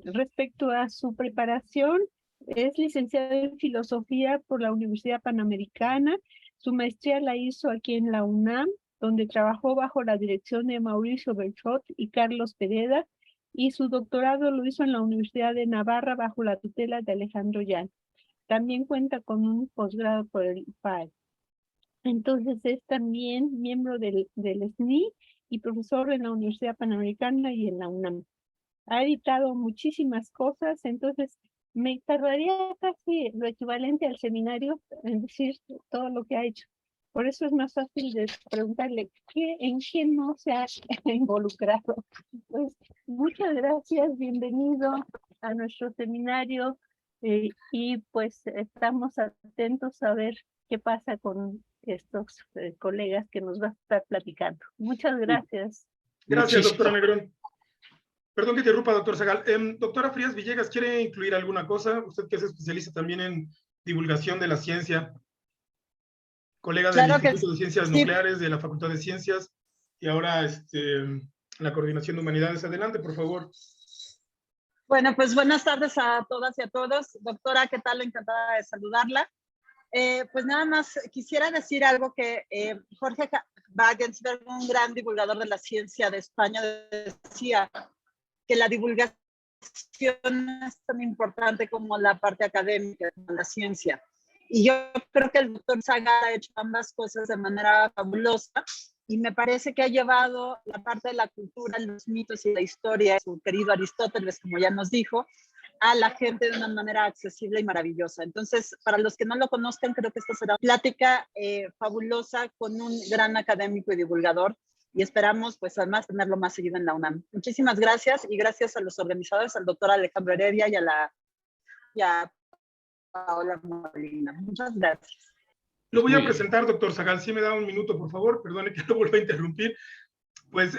Respecto a su preparación, es licenciada en Filosofía por la Universidad Panamericana. Su maestría la hizo aquí en la UNAM, donde trabajó bajo la dirección de Mauricio Berchot y Carlos Pereda, y su doctorado lo hizo en la Universidad de Navarra bajo la tutela de Alejandro Llán. También cuenta con un posgrado por el IPAE. Entonces es también miembro del SNI y profesor en la Universidad Panamericana y en la UNAM. Ha editado muchísimas cosas, entonces me tardaría casi lo equivalente al seminario en decir todo lo que ha hecho. Por eso es más fácil de preguntarle en qué no se ha involucrado. Pues muchas gracias, bienvenido a nuestro seminario y pues estamos atentos a ver qué pasa con estos colegas que nos va a estar platicando. Muchas gracias. Gracias, doctora Negrón. Perdón que te interrumpa, doctor Zagal. Doctora Frías Villegas, ¿quiere incluir alguna cosa? Usted que es especialista también en divulgación de la ciencia, colega del Instituto de Ciencias Nucleares, de la Facultad de Ciencias, y ahora la Coordinación de Humanidades. Adelante, por favor. Bueno, pues buenas tardes a todas y a todos. Doctora, ¿qué tal? Encantada de saludarla. Pues nada más quisiera decir algo que Jorge Wagensberg, un gran divulgador de la ciencia de España, decía que la divulgación es tan importante como la parte académica de la ciencia. Y yo creo que el doctor Zagal ha hecho ambas cosas de manera fabulosa y me parece que ha llevado la parte de la cultura, los mitos y la historia, su querido Aristóteles, como ya nos dijo, a la gente de una manera accesible y maravillosa. Entonces, para los que no lo conozcan, creo que esta será una plática fabulosa con un gran académico y divulgador, y esperamos, pues, además, tenerlo más seguido en la UNAM. Muchísimas gracias, y gracias a los organizadores, al doctor Alejandro Heredia y a Paola Molina. Muchas gracias. Lo voy a presentar, doctor Zagal. Si me da un minuto, por favor. Perdone que lo vuelva a interrumpir. Pues,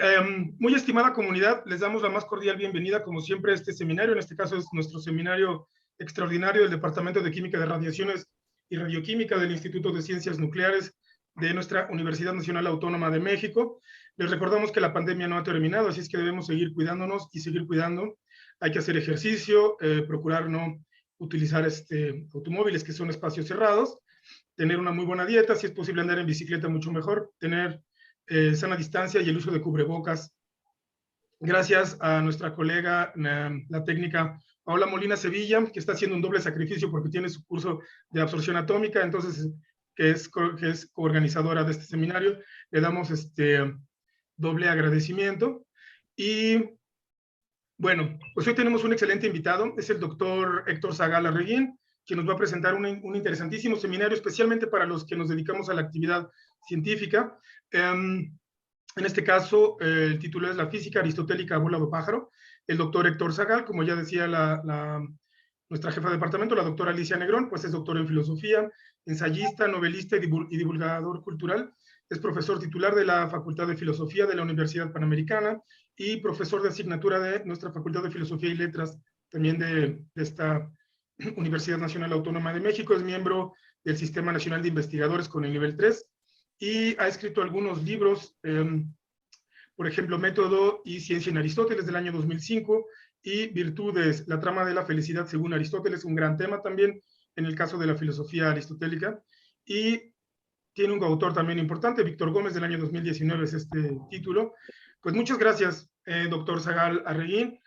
muy estimada comunidad, les damos la más cordial bienvenida, como siempre, a este seminario. En este caso es nuestro seminario extraordinario del Departamento de Química de Radiaciones y Radioquímica del Instituto de Ciencias Nucleares de nuestra Universidad Nacional Autónoma de México. Les recordamos que la pandemia no ha terminado, así es que debemos seguir cuidándonos y seguir cuidando. Hay que hacer ejercicio, procurar no utilizar automóviles que son espacios cerrados, tener una muy buena dieta, si es posible andar en bicicleta mucho mejor, tener sana distancia y el uso de cubrebocas. Gracias a nuestra colega, la técnica Paola Molina Sevilla, que está haciendo un doble sacrificio porque tiene su curso de absorción atómica, entonces, que es coorganizadora de este seminario. Le damos doble agradecimiento. Y bueno, pues hoy tenemos un excelente invitado, es el doctor Héctor Zagal Arreguín, que nos va a presentar un interesantísimo seminario, especialmente para los que nos dedicamos a la actividad científica. En este caso, el título es La física aristotélica a bola de pájaro. El doctor Héctor Zagal, como ya decía nuestra jefa de departamento, la doctora Alicia Negrón, pues es doctor en filosofía, ensayista, novelista y divulgador cultural. Es profesor titular de la Facultad de Filosofía de la Universidad Panamericana y profesor de asignatura de nuestra Facultad de Filosofía y Letras, también de esta Universidad Nacional Autónoma de México. Es miembro del Sistema Nacional de Investigadores con el nivel 3 y ha escrito algunos libros, por ejemplo, Método y Ciencia en Aristóteles del año 2005 y Virtudes, la trama de la felicidad según Aristóteles, un gran tema también en el caso de la filosofía aristotélica. Y tiene un coautor también importante, Víctor Gómez, del año 2019 es este título. Pues muchas gracias, doctor Zagal Arreguín.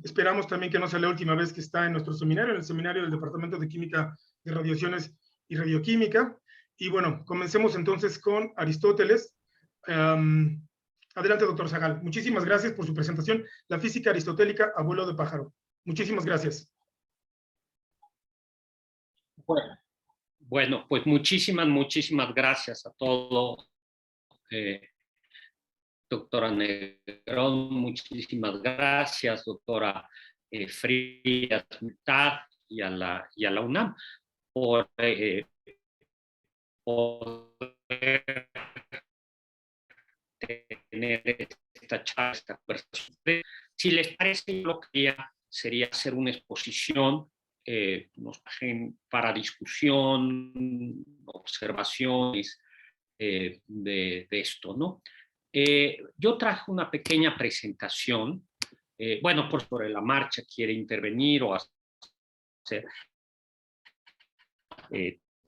Esperamos también que no sea la última vez que está en nuestro seminario, en el seminario del Departamento de Química de Radiaciones y Radioquímica. Y bueno, comencemos entonces con Aristóteles. Adelante, doctor Zagal. Muchísimas gracias por su presentación. La física aristotélica a vuelo de pájaro. Muchísimas gracias. Bueno, pues muchísimas gracias a todos. Doctora Negrón, muchísimas gracias, doctora Frías y a la UNAM por poder tener esta charla, esta conversación. Si les parece, lo que sería hacer una exposición para discusión, observaciones de esto, ¿no? Yo traje una pequeña presentación bueno, por sobre la marcha quiere intervenir o hacer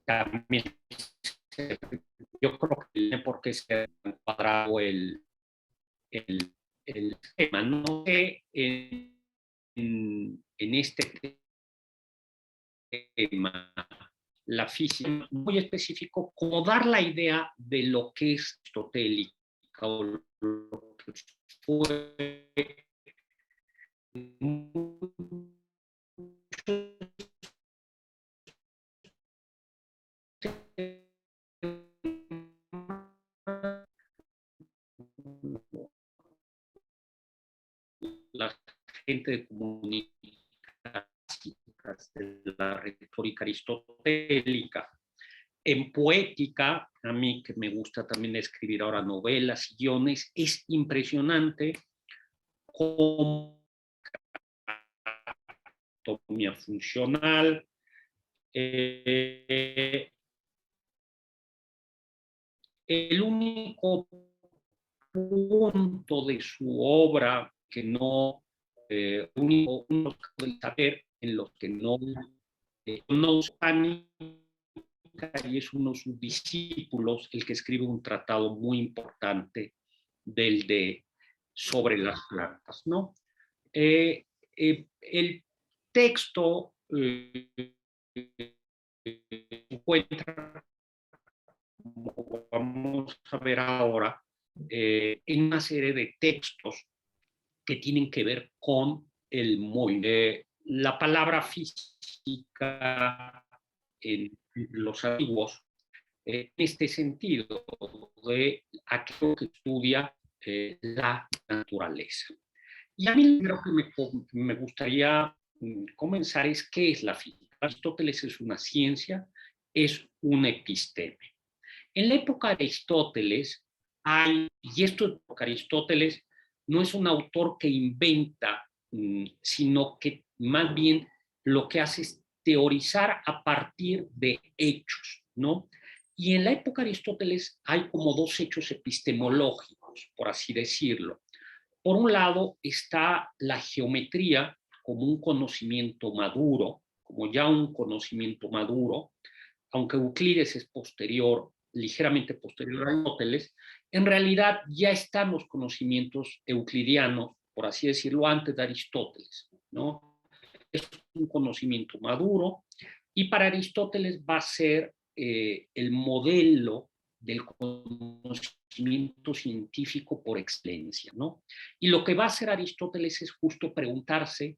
también. Yo creo que tiene por qué ser cuadrado el tema. No sé en este tema, la física, muy específico, como dar la idea de lo que es aristotélica o lo que fue la gente de comunicación, de la retórica aristotélica. En poética, a mí que me gusta también escribir ahora novelas y guiones, es impresionante cómo anatomía funcional, el único punto de su obra que no, uno de saber en los que no y es uno de sus discípulos el que escribe un tratado muy importante del de sobre las plantas, ¿no? El texto encuentra, como vamos a ver ahora, en una serie de textos que tienen que ver con el movimiento. La palabra física en los antiguos, en este sentido, de aquello que estudia la naturaleza. Y a mí lo que me gustaría comenzar es qué es la física. Aristóteles es una ciencia, es una episteme. En la época de Aristóteles hay, y esto es porque Aristóteles no es un autor que inventa, sino que más bien lo que hace es teorizar a partir de hechos, ¿no? Y en la época de Aristóteles hay como dos hechos epistemológicos, por así decirlo. Por un lado está la geometría como un conocimiento maduro, como ya un conocimiento maduro, aunque Euclides es posterior, ligeramente posterior a Aristóteles, en realidad ya están los conocimientos euclidianos, por así decirlo, antes de Aristóteles, ¿no? Es un conocimiento maduro y para Aristóteles va a ser el modelo del conocimiento científico por excelencia, ¿no? Y lo que va a hacer Aristóteles es justo preguntarse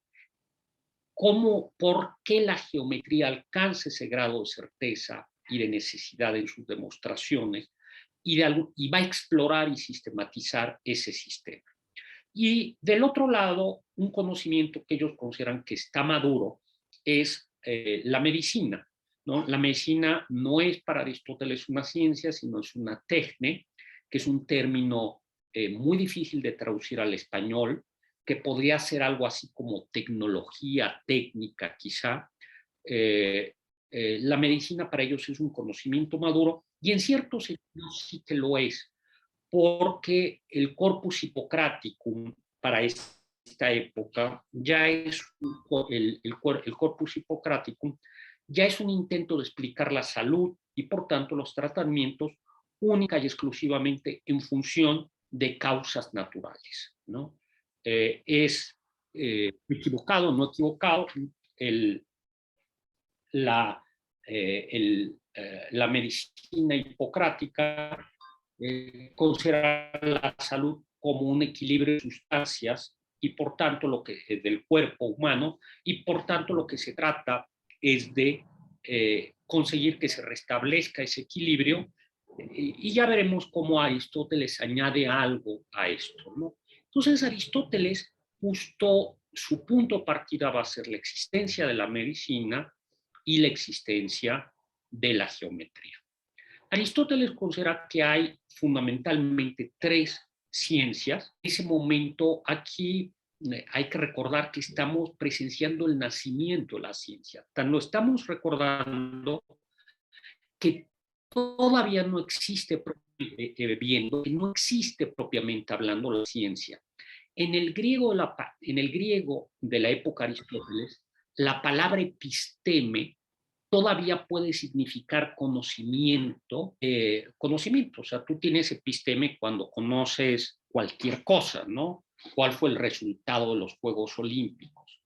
por qué la geometría alcanza ese grado de certeza y de necesidad en sus demostraciones y va a explorar y sistematizar ese sistema. Y del otro lado, un conocimiento que ellos consideran que está maduro es la medicina, ¿no? La medicina no es para Aristóteles una ciencia, sino es una técnica, que es un término muy difícil de traducir al español, que podría ser algo así como tecnología, técnica quizá. La medicina para ellos es un conocimiento maduro y en cierto sentido sí que lo es, porque el corpus hippocraticum para esta época ya es el corpus hippocraticum ya es un intento de explicar la salud y por tanto los tratamientos única y exclusivamente en función de causas naturales, ¿no? Es equivocado, no equivocado, la medicina hipocrática considera la salud como un equilibrio de sustancias y por tanto lo que del cuerpo humano y por tanto lo que se trata es de conseguir que se restablezca ese equilibrio y ya veremos cómo Aristóteles añade algo a esto, ¿no? Entonces Aristóteles justo su punto de partida va a ser la existencia de la medicina y la existencia de la geometría. Aristóteles considera que hay fundamentalmente tres ciencias. En ese momento aquí hay que recordar que estamos presenciando el nacimiento de la ciencia. Tan lo estamos recordando que todavía no existe que no existe propiamente hablando la ciencia. En el griego de la época de Aristóteles, la palabra episteme todavía puede significar conocimiento, conocimiento. O sea, tú tienes episteme cuando conoces cualquier cosa, ¿no? ¿Cuál fue el resultado de los Juegos Olímpicos,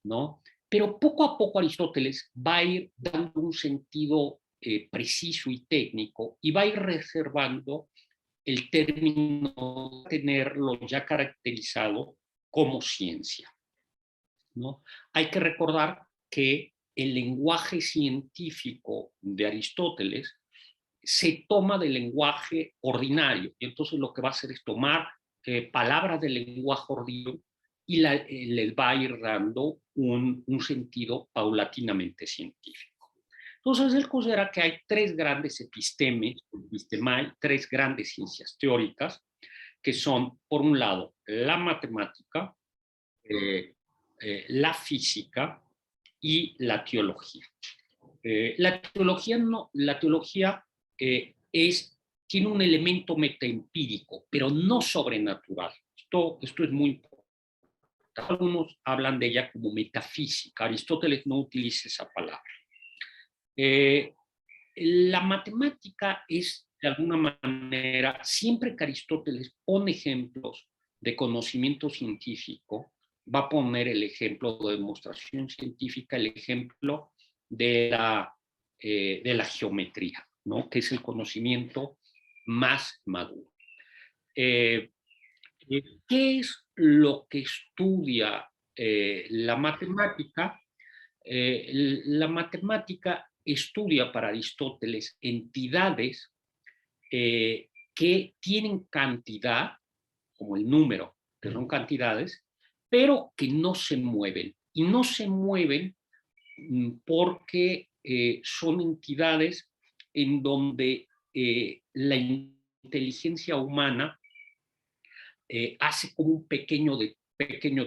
¿no? Pero poco a poco Aristóteles va a ir dando un sentido preciso y técnico y va a ir reservando el término, tenerlo ya caracterizado como ciencia, ¿no? Hay que recordar que el lenguaje científico de Aristóteles se toma del lenguaje ordinario, y entonces lo que va a hacer es tomar palabras del lenguaje ordinario y les va a ir dando un sentido paulatinamente científico. Entonces él considera que hay tres grandes epistemae, tres grandes ciencias teóricas, que son, por un lado, la matemática, la física y la teología. La teología tiene un elemento metaempírico, pero no sobrenatural. Esto es muy importante. Algunos hablan de ella como metafísica. Aristóteles no utiliza esa palabra. La matemática es, de alguna manera, siempre que Aristóteles pone ejemplos de conocimiento científico, va a poner el ejemplo de demostración científica, el ejemplo de la geometría, ¿no? Que es el conocimiento más maduro. ¿Qué es lo que estudia la matemática? La matemática estudia para Aristóteles entidades que tienen cantidad, como el número, que son cantidades, pero que no se mueven. Y no se mueven porque son entidades en donde la inteligencia humana hace como un pequeño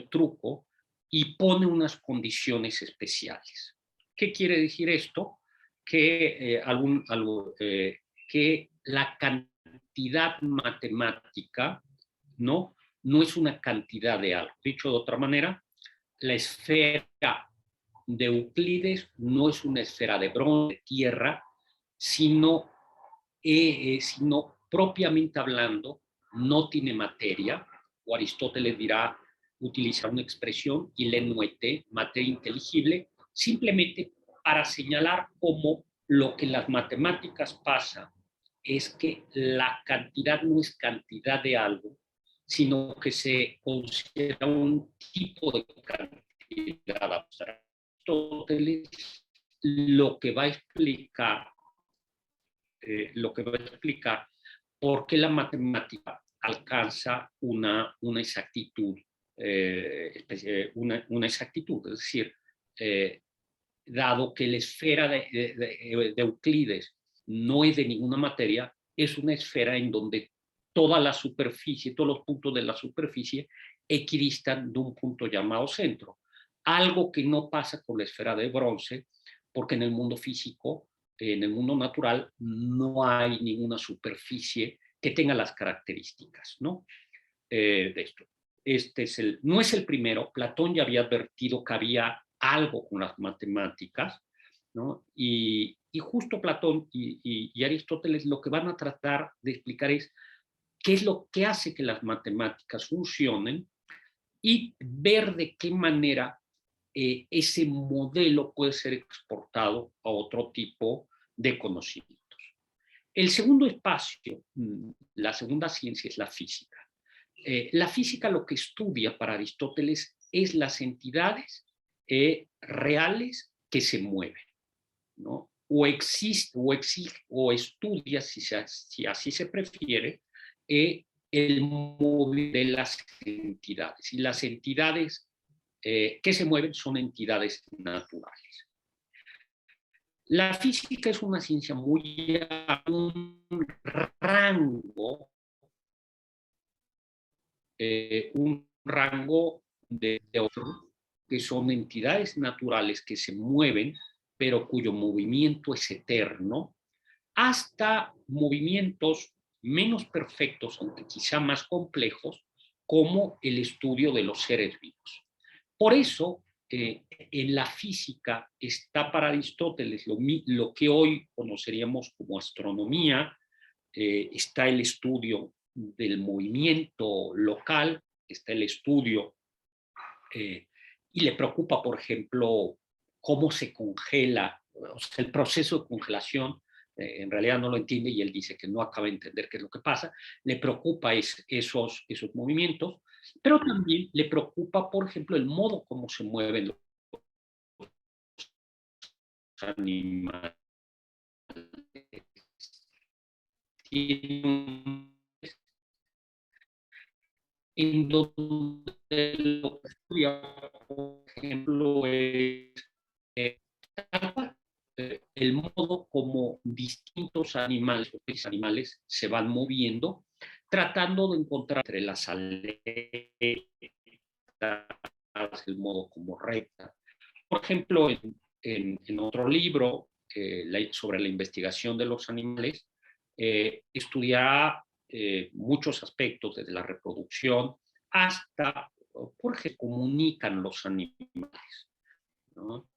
truco y pone unas condiciones especiales. ¿Qué quiere decir esto? Que la cantidad matemática no es una cantidad de algo. Dicho de otra manera, la esfera de Euclides no es una esfera de bronce, de tierra, sino propiamente hablando, no tiene materia, o Aristóteles dirá, utilizar una expresión, ilenuete, materia inteligible, simplemente para señalar cómo lo que en las matemáticas pasa es que la cantidad no es cantidad de algo, sino que se considera un tipo de cantidad abstracta. Aristóteles lo que va a explicar por qué la matemática alcanza una exactitud, una exactitud, es decir, dado que la esfera de Euclides no es de ninguna materia, es una esfera en donde toda la superficie, todos los puntos de la superficie equidistan de un punto llamado centro. Algo que no pasa con la esfera de bronce, porque en el mundo físico, en el mundo natural, no hay ninguna superficie que tenga las características, ¿no? De esto. No es el primero. Platón ya había advertido que había algo con las matemáticas, ¿no? Y justo Platón y Aristóteles lo que van a tratar de explicar es qué es lo que hace que las matemáticas funcionen y ver de qué manera ese modelo puede ser exportado a otro tipo de conocimientos. El segundo espacio, la segunda ciencia es la física. La física lo que estudia para Aristóteles es las entidades reales que se mueven, ¿no? O estudia, si así se prefiere, el movimiento de las entidades. Y las entidades que se mueven son entidades naturales. La física es una ciencia muy a un rango de que son entidades naturales que se mueven, pero cuyo movimiento es eterno, hasta movimientos menos perfectos, aunque quizá más complejos, como el estudio de los seres vivos. Por eso, en la física está para Aristóteles lo que hoy conoceríamos como astronomía, está el estudio del movimiento local, está el estudio, y le preocupa, por ejemplo, cómo se congela, o sea, el proceso de congelación, en realidad no lo entiende y él dice que no acaba de entender qué es lo que pasa, le preocupa esos movimientos, pero también le preocupa, por ejemplo, el modo como se mueven los animales. En donde lo que estudia, por ejemplo, es el modo como distintos animales se van moviendo, tratando de encontrar entre las aletas, el modo como recta. Por ejemplo, en otro libro sobre la investigación de los animales, estudiará muchos aspectos, desde la reproducción hasta por qué comunican los animales, ¿no?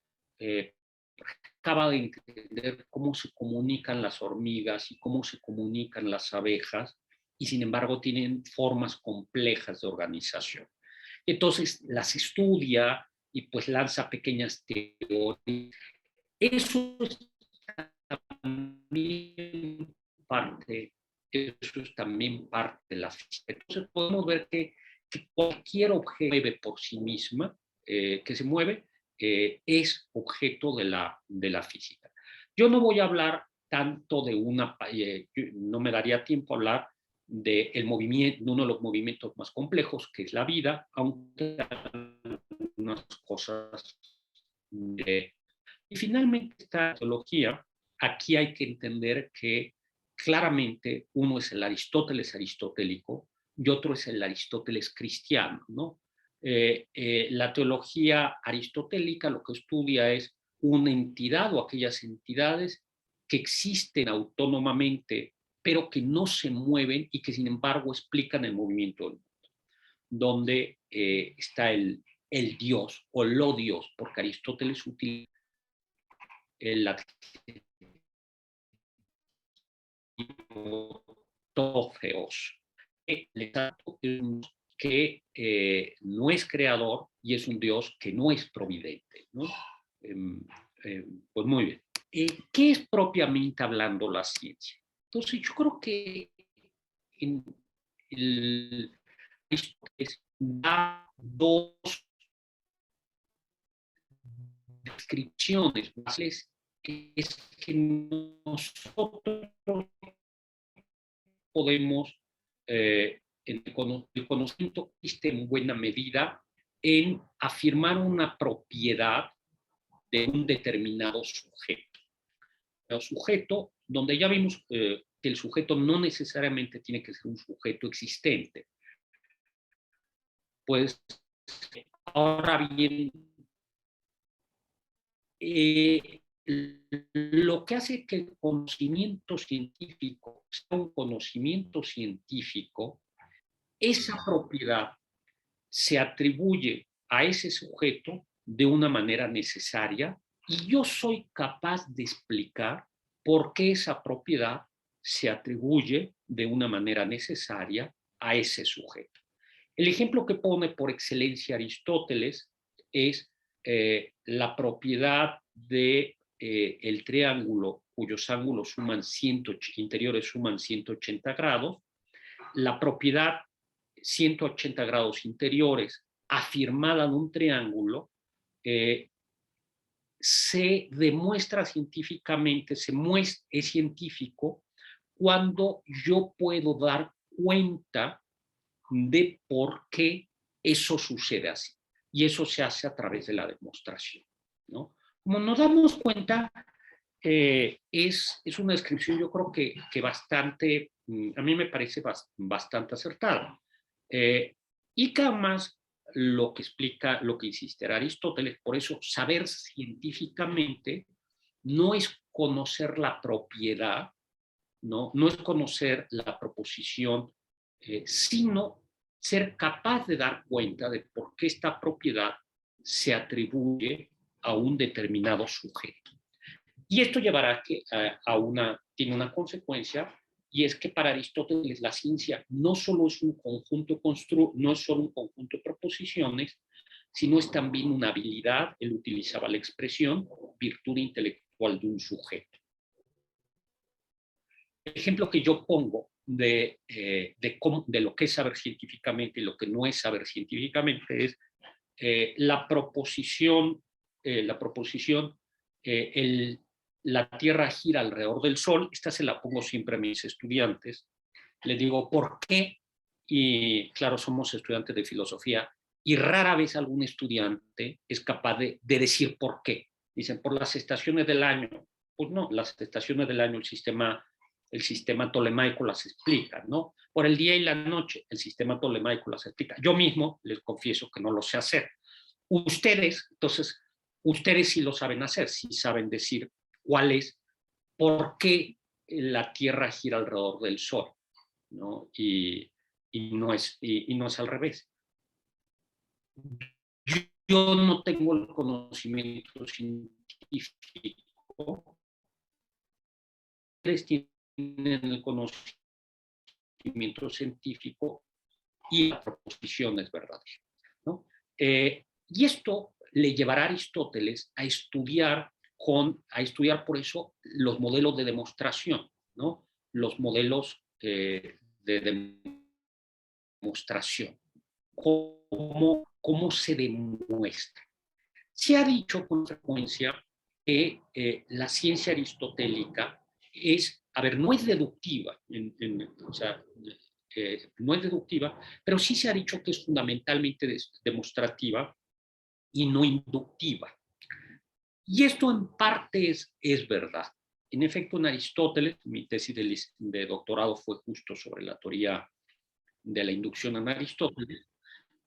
Acaba de entender cómo se comunican las hormigas y cómo se comunican las abejas, y sin embargo tienen formas complejas de organización. Entonces las estudia y pues lanza pequeñas teorías. Eso es también parte de la física. Entonces podemos ver que cualquier objeto mueve por sí misma, que se mueve, es objeto de la física. Yo no voy a hablar tanto de no me daría tiempo a hablar de uno de los movimientos más complejos, que es la vida, aunque unas cosas. Y finalmente, esta teología, aquí hay que entender que claramente uno es el Aristóteles aristotélico y otro es el Aristóteles cristiano, ¿no? La teología aristotélica lo que estudia es una entidad o aquellas entidades que existen autónomamente, pero que no se mueven y que sin embargo explican el movimiento del mundo, donde está el Dios o lo Dios, porque Aristóteles utiliza el adjetivo tófeos, que no es creador y es un Dios que no es providente, ¿no? Pues muy bien. ¿Qué es propiamente hablando la ciencia? Entonces yo creo que da dos descripciones básicas, es que nosotros podemos, el conocimiento existe en buena medida en afirmar una propiedad de un determinado sujeto. El sujeto, donde ya vimos que el sujeto no necesariamente tiene que ser un sujeto existente. Pues, ahora bien, lo que hace que el conocimiento científico sea un conocimiento científico, esa propiedad se atribuye a ese sujeto de una manera necesaria y yo soy capaz de explicar por qué esa propiedad se atribuye de una manera necesaria a ese sujeto. El ejemplo que pone por excelencia Aristóteles es la propiedad de el triángulo cuyos ángulos interiores suman 180 grados, la propiedad 180 grados interiores afirmada en un triángulo, se demuestra científicamente, es científico cuando yo puedo dar cuenta de por qué eso sucede así. Y eso se hace a través de la demostración, ¿no? Como nos damos cuenta, es una descripción yo creo que bastante, a mí me parece bastante acertada. Y que además lo que explica, lo que insistirá Aristóteles, por eso saber científicamente no es conocer la propiedad, no es conocer la proposición, sino ser capaz de dar cuenta de por qué esta propiedad se atribuye a un determinado sujeto. Y esto llevará tiene una consecuencia, y es que para Aristóteles la ciencia no solo es un conjunto no es solo un conjunto de proposiciones, sino es también una habilidad. Él utilizaba la expresión virtud intelectual de un sujeto. El ejemplo que yo pongo de lo que es saber científicamente y lo que no es saber científicamente es la proposición, la Tierra gira alrededor del Sol. Esta se la pongo siempre a mis estudiantes. Les digo, ¿por qué? Y claro, somos estudiantes de filosofía y rara vez algún estudiante es capaz de decir por qué. Dicen, por las estaciones del año. Pues no, las estaciones del año, el sistema tolemaico las explica, ¿no? Por el día y la noche, el sistema tolemaico las explica. Yo mismo les confieso que no lo sé hacer. Ustedes sí lo saben hacer, sí saben decir por qué la Tierra gira alrededor del Sol, ¿no? Y no es al revés. Yo no tengo el conocimiento científico. Ustedes tienen el conocimiento científico y la proposición es verdadera, ¿no? Y esto le llevará a Aristóteles a estudiar por eso los modelos de demostración, ¿no? Los modelos de demostración. ¿Cómo se demuestra? Se ha dicho con frecuencia que la ciencia aristotélica no es deductiva, no es deductiva, pero sí se ha dicho que es fundamentalmente demostrativa y no inductiva. Y esto en parte es verdad. En efecto, en Aristóteles, mi tesis de doctorado fue justo sobre la teoría de la inducción en Aristóteles.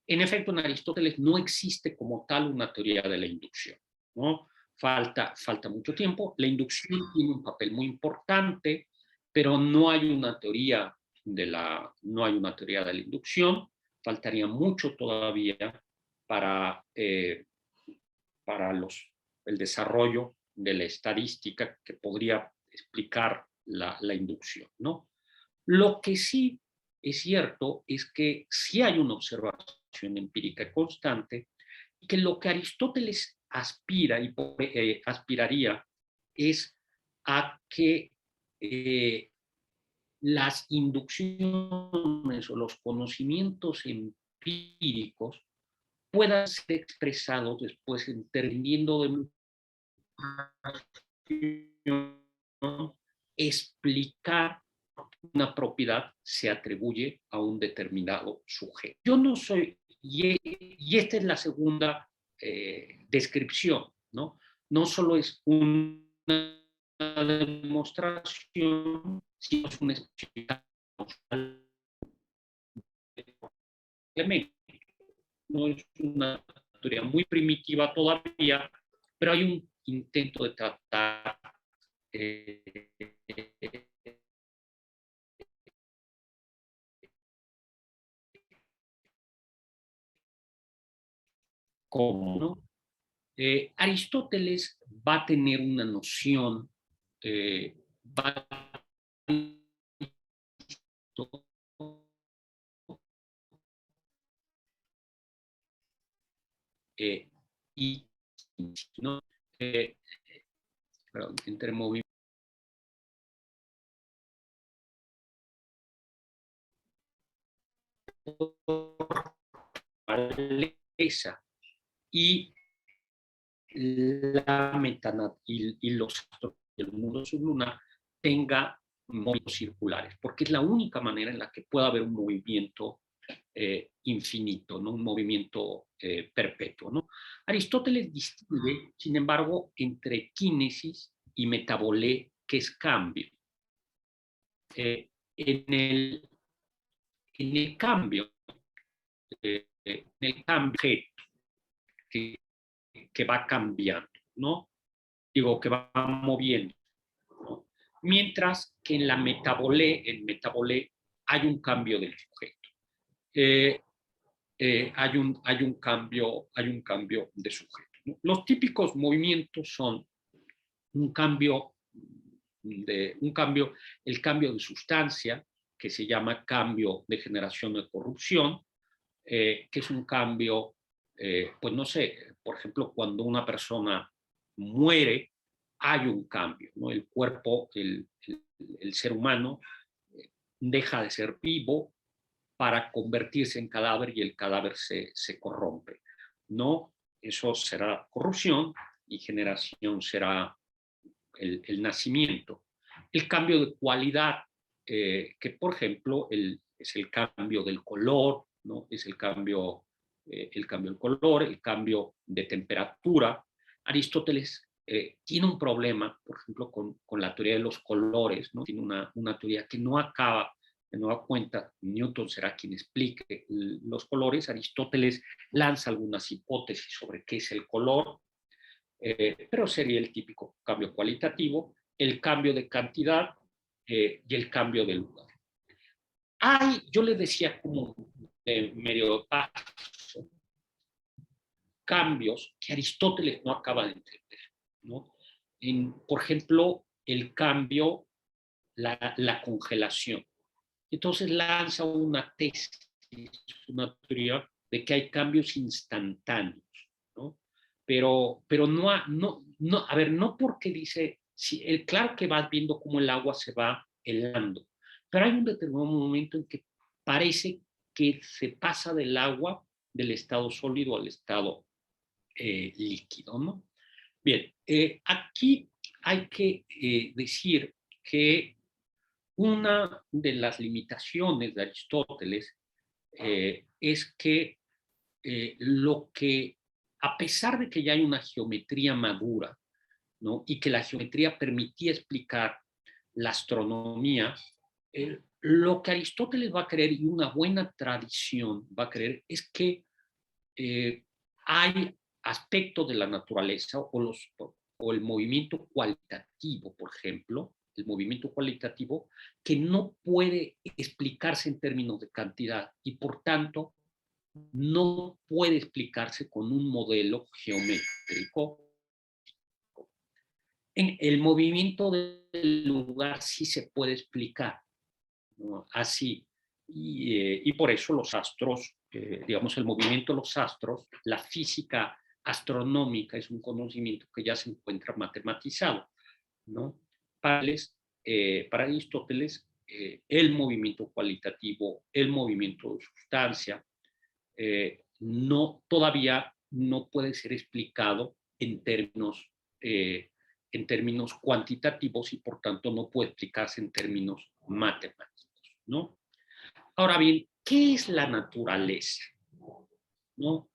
En efecto, en Aristóteles no existe como tal una teoría de la inducción, ¿no? Falta mucho tiempo. La inducción tiene un papel muy importante, pero no hay una teoría de la inducción. Faltaría mucho todavía para el desarrollo de la estadística que podría explicar la inducción, ¿no? Lo que sí es cierto es que sí hay una observación empírica constante y que lo que Aristóteles aspiraría es a que las inducciones o los conocimientos empíricos puedan ser expresados después entendiendo de explicar una propiedad se atribuye a un determinado sujeto. Yo no soy, y esta es la segunda descripción, ¿no? No solo es una demostración, sino es una explicación. No es una teoría muy primitiva todavía, pero hay un intento de tratar cómo, ¿no? Aristóteles va a tener una noción, y ¿no? Entre movimientos y la el mundo sublunar tenga movimientos circulares, porque es la única manera en la que pueda haber un movimiento infinito, ¿no? Un movimiento perpetuo, ¿no? Aristóteles distingue, sin embargo, entre kínesis y metabolé, que es cambio. En el cambio, que va cambiando, ¿no? Digo, que va moviendo, ¿no? Mientras que en metabolé hay un cambio del sujeto. hay un cambio de sujeto, ¿no? Los típicos movimientos son el cambio de sustancia, que se llama cambio de generación de corrupción, que es un cambio, pues no sé, por ejemplo, cuando una persona muere, hay un cambio, ¿no? El cuerpo, el ser humano deja de ser vivo para convertirse en cadáver y el cadáver se corrompe, ¿no? Eso será corrupción y generación será el nacimiento. El cambio de cualidad, que por ejemplo es el cambio del color, ¿no? Es el cambio del color, el cambio de temperatura. Aristóteles tiene un problema, por ejemplo, con la teoría de los colores, ¿no? Tiene una teoría que no acaba, de nueva cuenta, Newton será quien explique los colores. Aristóteles lanza algunas hipótesis sobre qué es el color, pero sería el típico cambio cualitativo, el cambio de cantidad y el cambio de lugar. Yo le decía como medio paso, cambios que Aristóteles no acaba de entender, ¿no? Por ejemplo, el cambio, la congelación. Entonces lanza una tesis, una teoría de que hay cambios instantáneos, ¿no? Pero no porque dice, claro que vas viendo cómo el agua se va helando, pero hay un determinado momento en que parece que se pasa del agua, del estado sólido al estado líquido, ¿no? Bien, aquí hay que decir que una de las limitaciones de Aristóteles es que a pesar de que ya hay una geometría madura, ¿no? Y que la geometría permitía explicar la astronomía, lo que Aristóteles va a creer, y una buena tradición va a creer, es que hay aspectos de la naturaleza o el movimiento cualitativo, por ejemplo, el movimiento cualitativo, que no puede explicarse en términos de cantidad y por tanto no puede explicarse con un modelo geométrico. En el movimiento del lugar sí se puede explicar, ¿no? Así. Y por eso los astros, digamos, el movimiento de los astros, la física astronómica es un conocimiento que ya se encuentra matematizado, ¿no? Para Aristóteles, el movimiento cualitativo, el movimiento de sustancia, todavía no puede ser explicado en términos cuantitativos y por tanto no puede explicarse en términos matemáticos, ¿no? Ahora bien, ¿qué es la naturaleza? ¿No?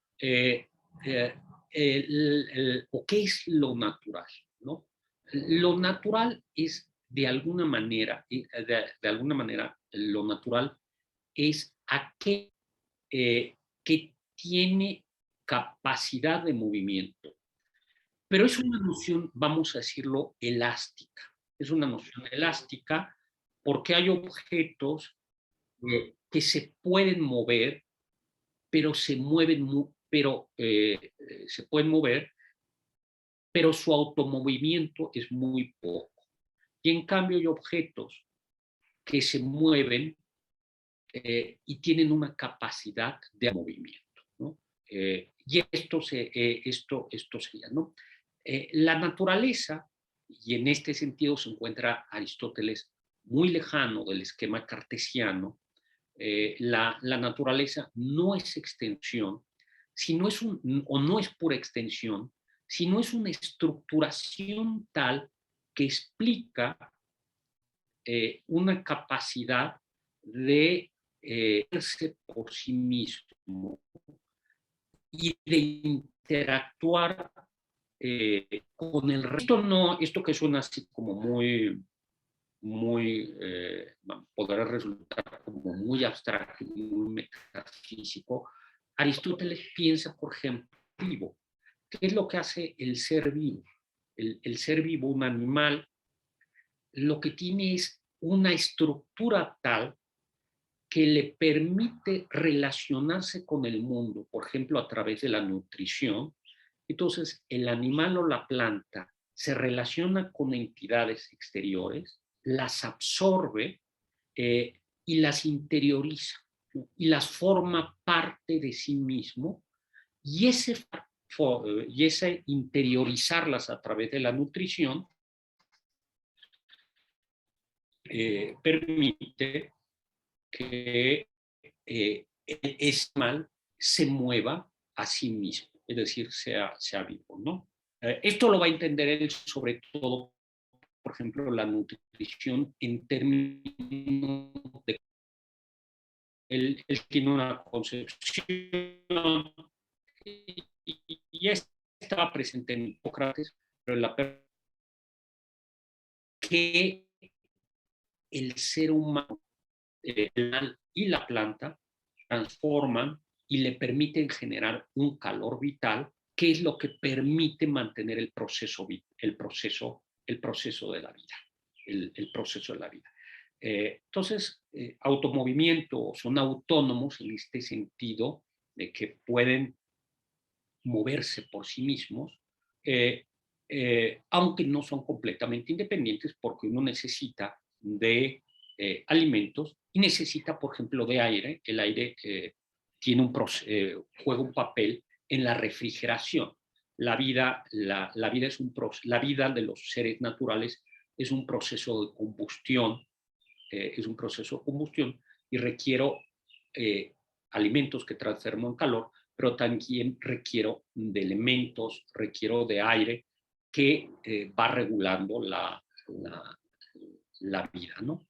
¿O qué es lo natural? ¿No? Lo natural es, de alguna manera, lo natural es aquel que tiene capacidad de movimiento, pero es una noción, vamos a decirlo, elástica. Es una noción elástica porque hay objetos que se pueden mover, pero se pueden mover, pero su automovimiento es muy poco. Y en cambio hay objetos que se mueven y tienen una capacidad de movimiento, ¿no? Y esto sería, ¿no? La naturaleza, y en este sentido se encuentra Aristóteles muy lejano del esquema cartesiano. La naturaleza no es extensión, no es pura extensión, sino es una estructuración tal que explica una capacidad de verse por sí mismo y de interactuar con el resto. Esto que suena así como muy podrá resultar como muy abstracto, muy metafísico. Aristóteles piensa, por ejemplo, vivo. ¿Qué es lo que hace el ser vivo? El ser vivo, un animal, lo que tiene es una estructura tal que le permite relacionarse con el mundo, por ejemplo, a través de la nutrición. Entonces, el animal o la planta se relaciona con entidades exteriores, las absorbe y las interioriza, ¿no? Y las forma parte de sí mismo, y ese interiorizarlas a través de la nutrición permite que ese animal se mueva a sí mismo, es decir, sea vivo, ¿no? Esto lo va a entender él sobre todo, por ejemplo, la nutrición en términos de... Él tiene una concepción y estaba presente en Hipócrates, pero que el ser humano y la planta transforman y le permiten generar un calor vital, que es lo que permite mantener el proceso de la vida, el proceso de la vida. Entonces, automovimiento, son autónomos en este sentido de que pueden moverse por sí mismos, aunque no son completamente independientes, porque uno necesita de alimentos y necesita, por ejemplo, de aire. El aire juega un papel en la refrigeración. La vida de los seres naturales es un proceso de combustión, y requiero alimentos que transforman calor, pero también requiero de elementos, requiero de aire que va regulando la vida, ¿no?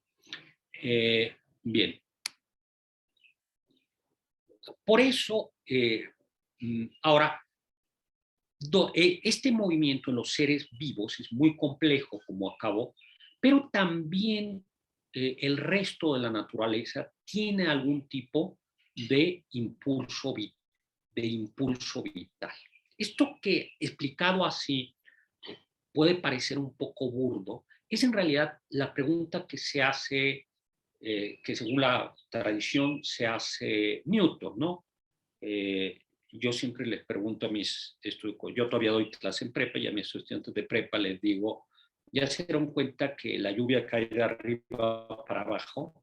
Bien. Por eso, ahora, este movimiento en los seres vivos es muy complejo, como acabo, pero también el resto de la naturaleza tiene algún tipo de impulso vital. Esto que explicado así puede parecer un poco burdo, es en realidad la pregunta que se hace, que según la tradición se hace Newton, ¿no? Yo siempre les pregunto a mis estudiantes, yo todavía doy clase en prepa y a mis estudiantes de prepa les digo, ya se dieron cuenta que la lluvia cae de arriba para abajo,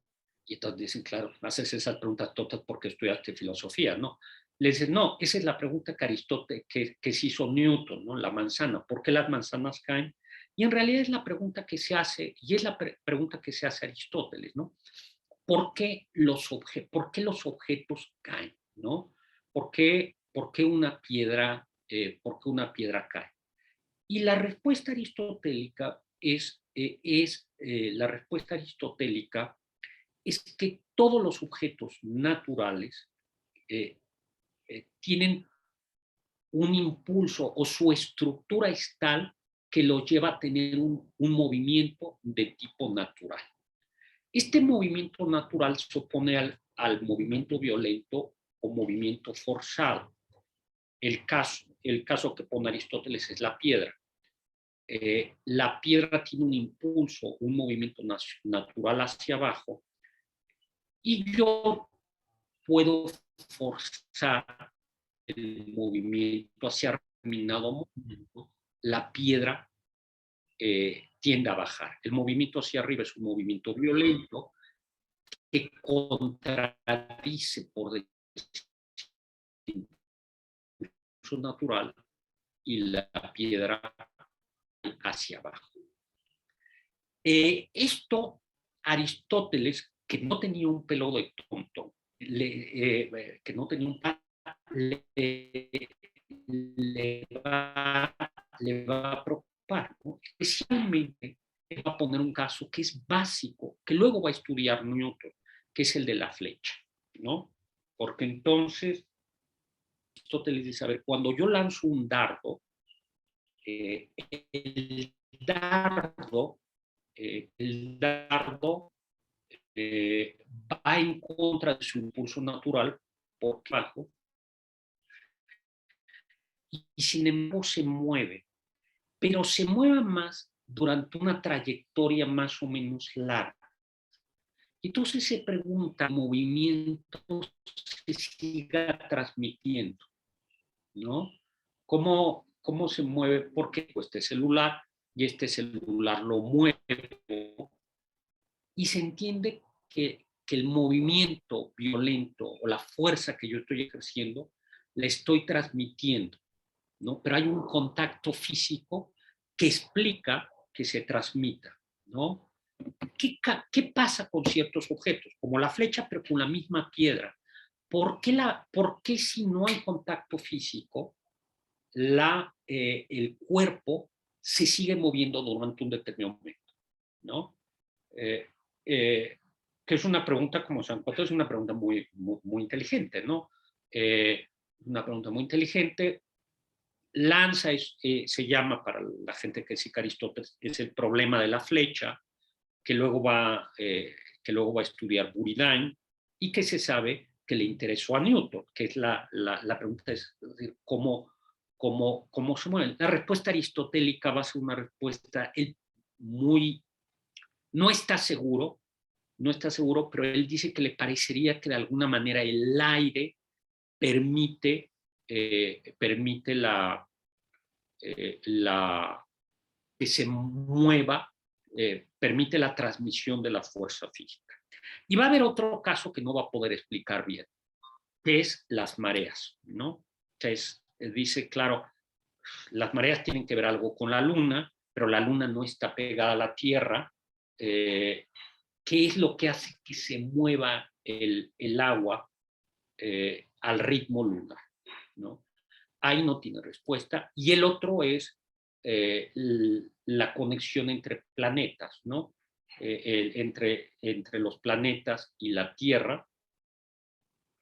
y entonces dicen, claro, haces esas preguntas todas porque estudiaste filosofía, ¿no? Les dicen, no, esa es la pregunta que Aristóteles, que se hizo Newton, ¿no? La manzana, ¿por qué las manzanas caen? Y en realidad es la pregunta que se hace, y es la pregunta que se hace Aristóteles, ¿no? ¿Por qué los objetos caen, ¿no? ¿Por qué una piedra cae? Y la respuesta aristotélica la respuesta aristotélica es que todos los objetos naturales tienen un impulso, o su estructura es tal que los lleva a tener un movimiento de tipo natural. Este movimiento natural se opone al movimiento violento o movimiento forzado. El caso que pone Aristóteles es la piedra. La piedra tiene un impulso, un movimiento natural hacia abajo, y yo puedo forzar el movimiento hacia determinado momento. La piedra tiende a bajar. El movimiento hacia arriba es un movimiento violento que contradice por decir natural, y la piedra hacia abajo. Esto Aristóteles, que no tenía un pelo de tonto, que no tenía un le va a preocupar, ¿no? Especialmente va a poner un caso que es básico, que luego va a estudiar Newton, que es el de la flecha, ¿no? Porque entonces Aristóteles dice, a ver, cuando yo lanzo un dardo, el dardo va en contra de su impulso natural por abajo, y sin embargo se mueve, pero se mueve más durante una trayectoria más o menos larga. Entonces se pregunta, movimiento se siga transmitiendo, ¿no? ¿Cómo se mueve? Porque pues, este celular y este celular lo mueve y se entiende que el movimiento violento o la fuerza que yo estoy ejerciendo la estoy transmitiendo, ¿no? Pero hay un contacto físico que explica que se transmita, ¿no? ¿Qué pasa con ciertos objetos? Como la flecha, pero con la misma piedra. ¿Por qué si no hay contacto físico, el cuerpo se sigue moviendo durante un determinado momento, ¿no? Que es una pregunta, como se han contado, es una pregunta muy inteligente, ¿no? Una pregunta muy inteligente. Lanza se llama, para la gente que sigue Aristóteles, es el problema de la flecha, que luego va a estudiar Buridan y que se sabe que le interesó a Newton, que es la pregunta es decir, ¿cómo se mueven? La respuesta aristotélica va a ser una respuesta no está seguro, pero él dice que le parecería que de alguna manera el aire permite que se mueva, permite la transmisión de la fuerza física. Y va a haber otro caso que no va a poder explicar bien, que es las mareas, ¿no? Entonces, dice, claro, las mareas tienen que ver algo con la luna, pero la luna no está pegada a la Tierra. ¿Qué es lo que hace que se mueva el agua al ritmo lunar, ¿no? Ahí no tiene respuesta. Y el otro es la conexión entre planetas, ¿no? Entre los planetas y la Tierra,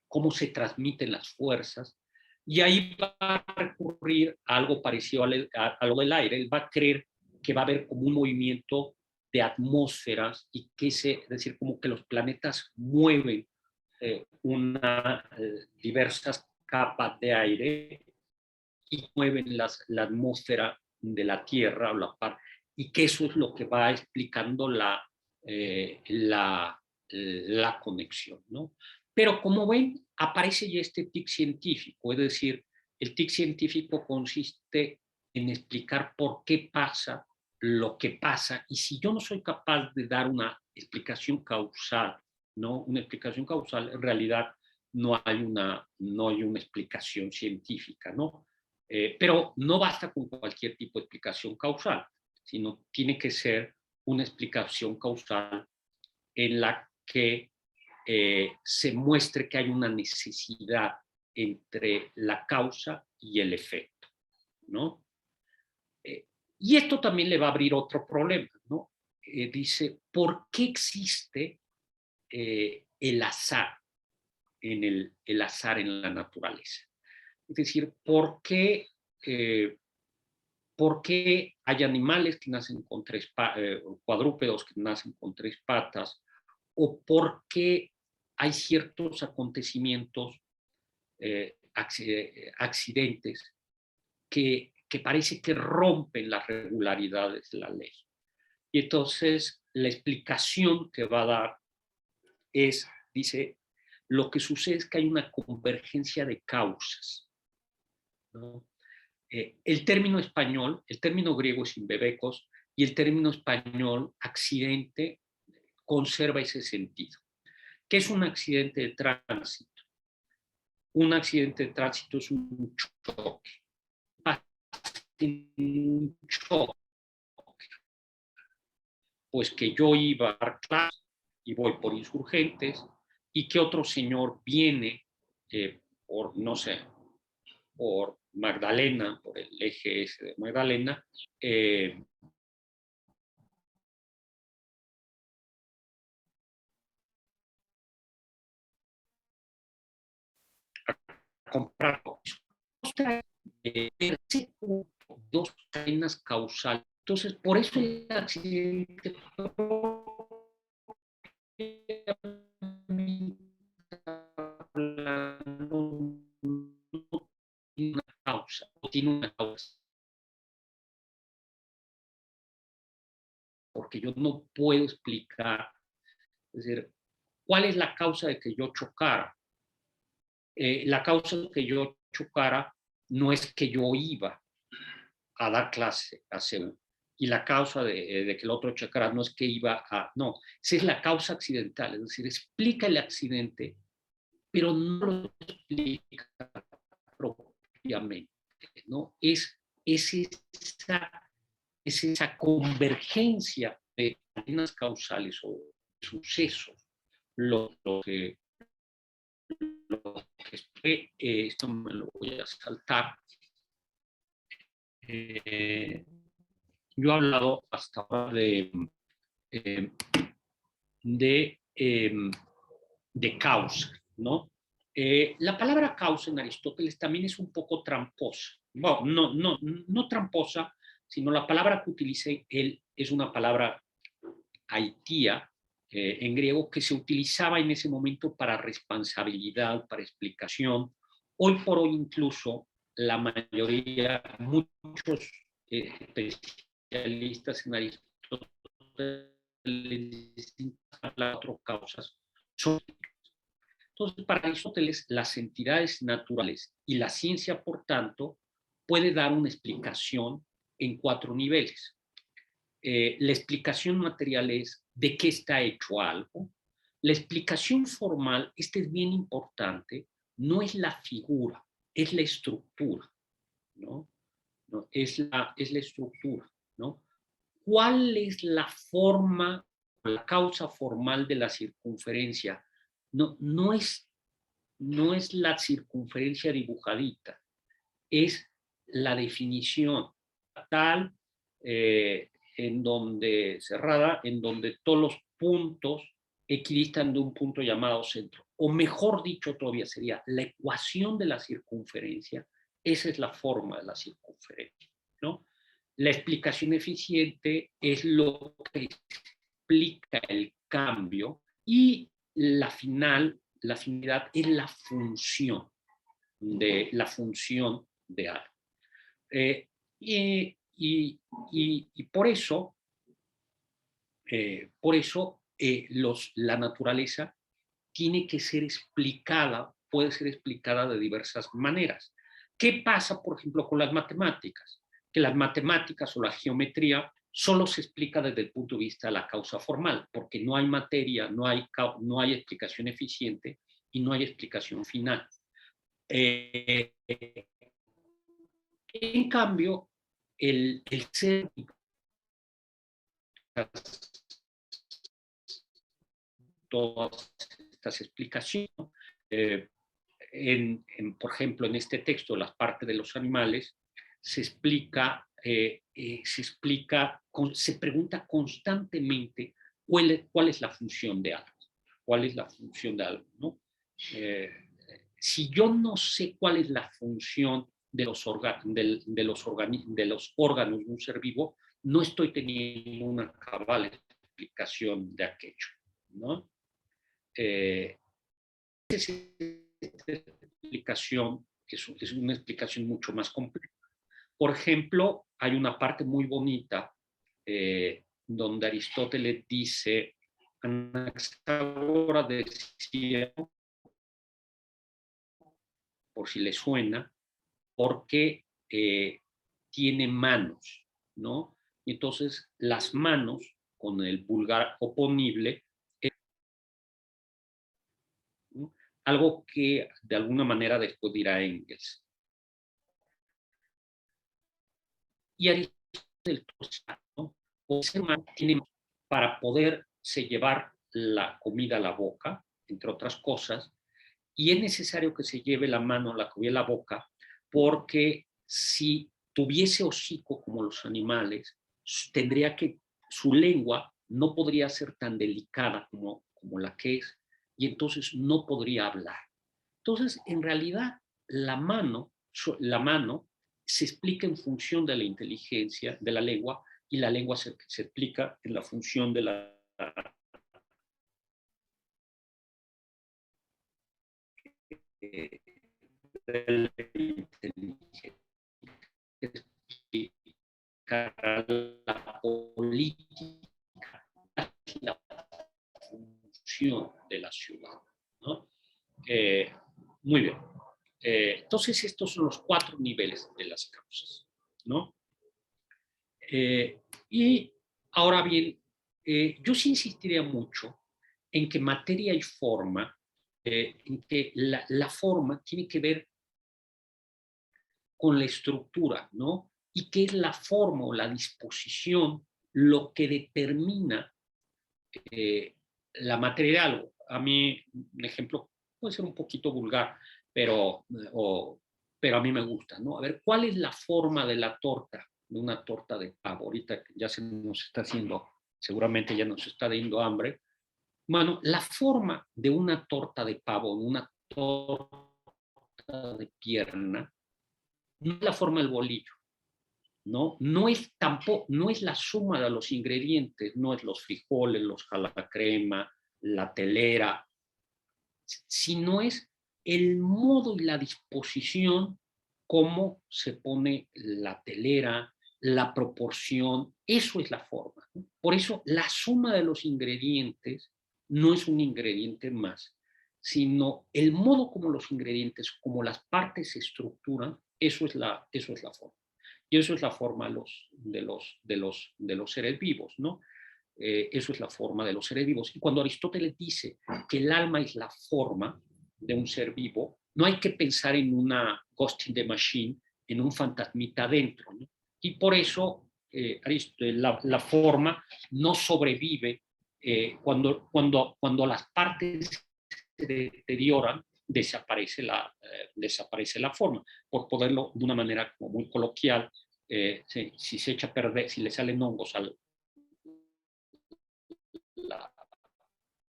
cómo se transmiten las fuerzas. Y ahí va a recurrir a algo parecido a lo del aire. Él va a creer que va a haber como un movimiento de atmósferas y es decir, como que los planetas mueven diversas capas de aire y mueven la atmósfera de la Tierra y que eso es lo que va explicando la conexión, ¿no? Pero como ven, aparece ya este tic científico, es decir, el tic científico consiste en explicar por qué pasa lo que pasa, y si yo no soy capaz de dar una explicación causal, ¿no? Una explicación causal, en realidad no hay una explicación científica, ¿no? Pero no basta con cualquier tipo de explicación causal, sino tiene que ser una explicación causal en la que se muestre que hay una necesidad entre la causa y el efecto, ¿no? Y esto también le va a abrir otro problema, ¿no? Dice, ¿por qué existe el azar el azar en la naturaleza? Es decir, ¿por qué hay animales que nacen con cuadrúpedos que nacen con 3 patas? ¿O por qué hay ciertos acontecimientos, accidentes, que parece que rompen las regularidades de la ley? Y entonces la explicación que va a dar dice, lo que sucede es que hay una convergencia de causas, ¿no? El término griego es imbebekos, y el término español accidente conserva ese sentido. ¿Qué es un accidente de tránsito? Un accidente de tránsito es un choque. Un choque. Pues que yo iba a dar clase y voy por Insurgentes y que otro señor viene por, no sé, por Magdalena, por el eje ese de Magdalena, a comprar dos cadenas causales. Entonces, por eso el accidente tiene una causa, porque yo no puedo explicar, es decir, ¿Cuál es la causa de que yo chocara? La causa de que yo chocara no es que yo iba a dar clase a CEU. Y la causa de que el otro chocara no es que iba a... No, esa es la causa accidental. Es decir, explica el accidente, pero no lo explica propiamente, ¿no? Es esa convergencia de cadenas causales o sucesos lo que esto me lo voy a saltar. Yo he hablado hasta ahora eh, de, de causa, ¿no? La palabra causa en Aristóteles también es un poco tramposa. Bueno, no tramposa, sino la palabra que utilicé él es una palabra haitía, en griego, que se utilizaba en ese momento para responsabilidad, para explicación. Hoy por hoy incluso la mayoría, muchos especialistas en Aristóteles dicen las otras causas son. Entonces, para Aristóteles, las entidades naturales y la ciencia, por tanto, puede dar una explicación en 4 niveles. La explicación material es de qué está hecho algo. La explicación formal, este es bien importante, no es la figura, es la estructura, ¿no? ¿No? Es la estructura, ¿no? ¿Cuál es la forma, la causa formal de la circunferencia? No es la circunferencia dibujadita, es la definición tal, en donde cerrada, en donde todos los puntos equidistan de un punto llamado centro. O mejor dicho todavía sería la ecuación de la circunferencia. Esa es la forma de la circunferencia, ¿no? La explicación eficiente es lo que explica el cambio y la finalidad es la función de algo. Y por eso, la naturaleza tiene que ser explicada, puede ser explicada de diversas maneras. ¿Qué pasa, por ejemplo, con las matemáticas? Que las matemáticas o la geometría solo se explica desde el punto de vista de la causa formal, porque no hay materia, no hay explicación eficiente y no hay explicación final. En cambio, el ser, todas estas explicaciones, por ejemplo, en este texto, las partes de los animales, se pregunta constantemente cuál es la función de algo. ¿Cuál es la función de algo? ¿No? Si yo no sé cuál es la función de los órganos de un ser vivo, no estoy teniendo una cabal explicación de aquello, ¿no? Esa explicación es una explicación mucho más compleja. Por ejemplo, hay una parte muy bonita donde Aristóteles dice, Anaxágora decía, por si le suena, porque tiene manos, ¿no? Y entonces las manos, con el vulgar oponible, ¿no? Algo que de alguna manera después dirá Engels. Y Aristóteles, ¿no? El ser humano tiene para poderse llevar la comida a la boca, entre otras cosas, y es necesario que se lleve la mano, la comida a la boca, porque si tuviese hocico como los animales, su lengua no podría ser tan delicada como la que es, y entonces no podría hablar. Entonces, en realidad, la mano se explica en función de la inteligencia de la lengua, y la lengua se explica en la función de la inteligencia. La política, la función la ciudad, ¿no? Muy bien. Entonces, estos son los 4 niveles de las causas, ¿no? Y ahora bien, yo sí insistiría mucho en que materia y forma, en que la forma tiene que ver con la estructura, ¿no? Y qué es la forma o la disposición lo que determina la materia de algo. A mí, un ejemplo puede ser un poquito vulgar, pero, pero a mí me gusta, ¿no? A ver, ¿cuál es la forma de la torta, de una torta de pavo? Ahorita ya se nos está haciendo, seguramente ya nos está dando hambre. Bueno, la forma de una torta de pavo, de una torta de pierna, no es la forma del bolillo, ¿no? No es tampoco, no es la suma de los ingredientes, no es los frijoles, los jalacrema, la telera, sino es el modo y la disposición, cómo se pone la telera, la proporción, eso es la forma, ¿no? Por eso la suma de los ingredientes no es un ingrediente más, sino el modo como los ingredientes, como las partes se estructuran, eso es la forma. Y eso es la forma de los seres vivos, ¿no? Eso es la forma de los seres vivos. Y cuando Aristóteles dice que el alma es la forma de un ser vivo, no hay que pensar en una ghost in the machine, en un fantasmita dentro, ¿no? Y por eso la forma no sobrevive cuando las partes se deterioran, desaparece la forma. Por poderlo de una manera como muy coloquial, si se echa a perder, si le salen hongos a la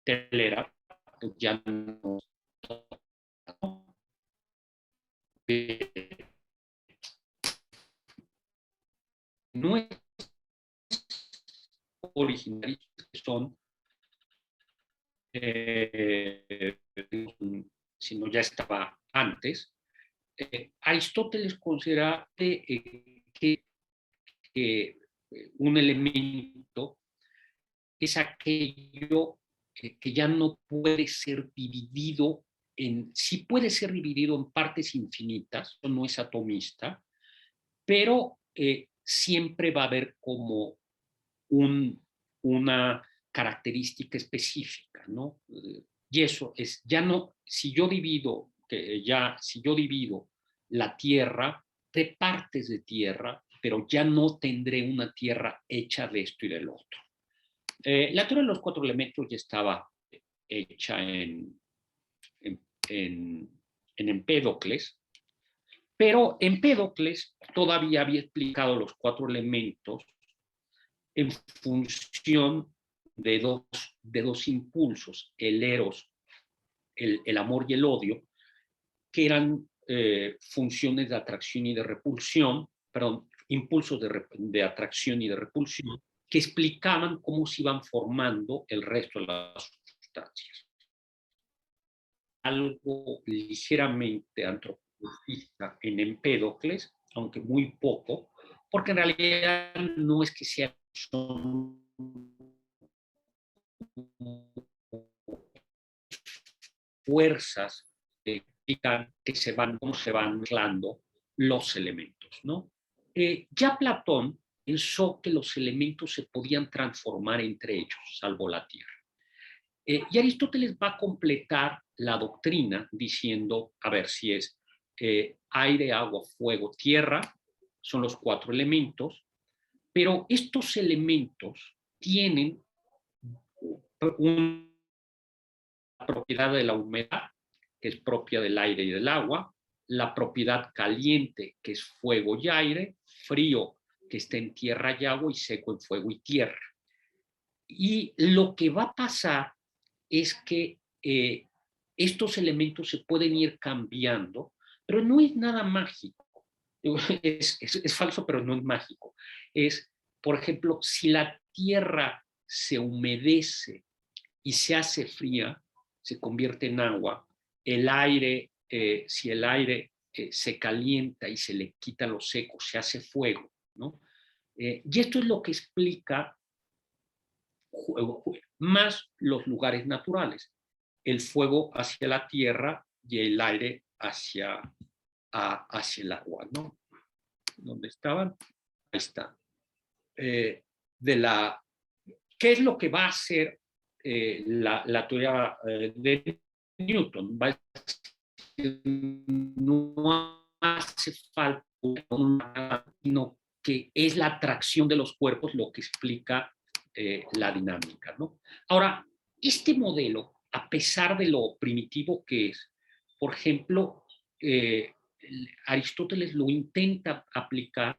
telera, pues ya no. No es originarios que son, sino ya estaba antes. Aristóteles considera que un elemento es aquello que ya no puede ser dividido sí puede ser dividido en partes infinitas, no es atomista, pero siempre va a haber como una característica específica, ¿no? Y eso es, ya no, si yo divido la Tierra de partes de tierra, pero ya no tendré una Tierra hecha de esto y del otro. La teoría de los 4 elementos ya estaba hecha en Empédocles, pero Empédocles todavía había explicado los 4 elementos en función de dos impulsos, el eros, el amor y el odio, que eran funciones de atracción y de repulsión, perdón, impulsos de atracción y de repulsión, que explicaban cómo se iban formando el resto de las sustancias. Algo ligeramente antropologista en Empédocles, aunque muy poco, porque en realidad no es que sean fuerzas que cómo se van mezclando los elementos, ¿no? Ya Platón pensó que los elementos se podían transformar entre ellos, salvo la Tierra. Y Aristóteles va a completar la doctrina diciendo, a ver si es aire, agua, fuego, tierra, son los 4 elementos, pero estos elementos tienen una propiedad de la humedad, que es propia del aire y del agua, la propiedad caliente, que es fuego y aire, frío, que está en tierra y agua, y seco en fuego y tierra. Y lo que va a pasar es que estos elementos se pueden ir cambiando, pero no es nada mágico. Es falso, pero no es mágico. Es, por ejemplo, si la tierra se humedece y se hace fría, se convierte en agua. El aire, si el aire se calienta y se le quita lo seco, se hace fuego, ¿no? Y esto es lo que explica más los lugares naturales. el fuego hacia la tierra y el aire hacia el agua, ¿no? ¿Dónde estaban? Ahí está. ¿Qué es lo que va a hacer la teoría de Newton? Va a decir, no hace falta sino que es la atracción de los cuerpos lo que explica la dinámica, ¿no? Ahora, este modelo, a pesar de lo primitivo que es, por ejemplo, Aristóteles lo intenta aplicar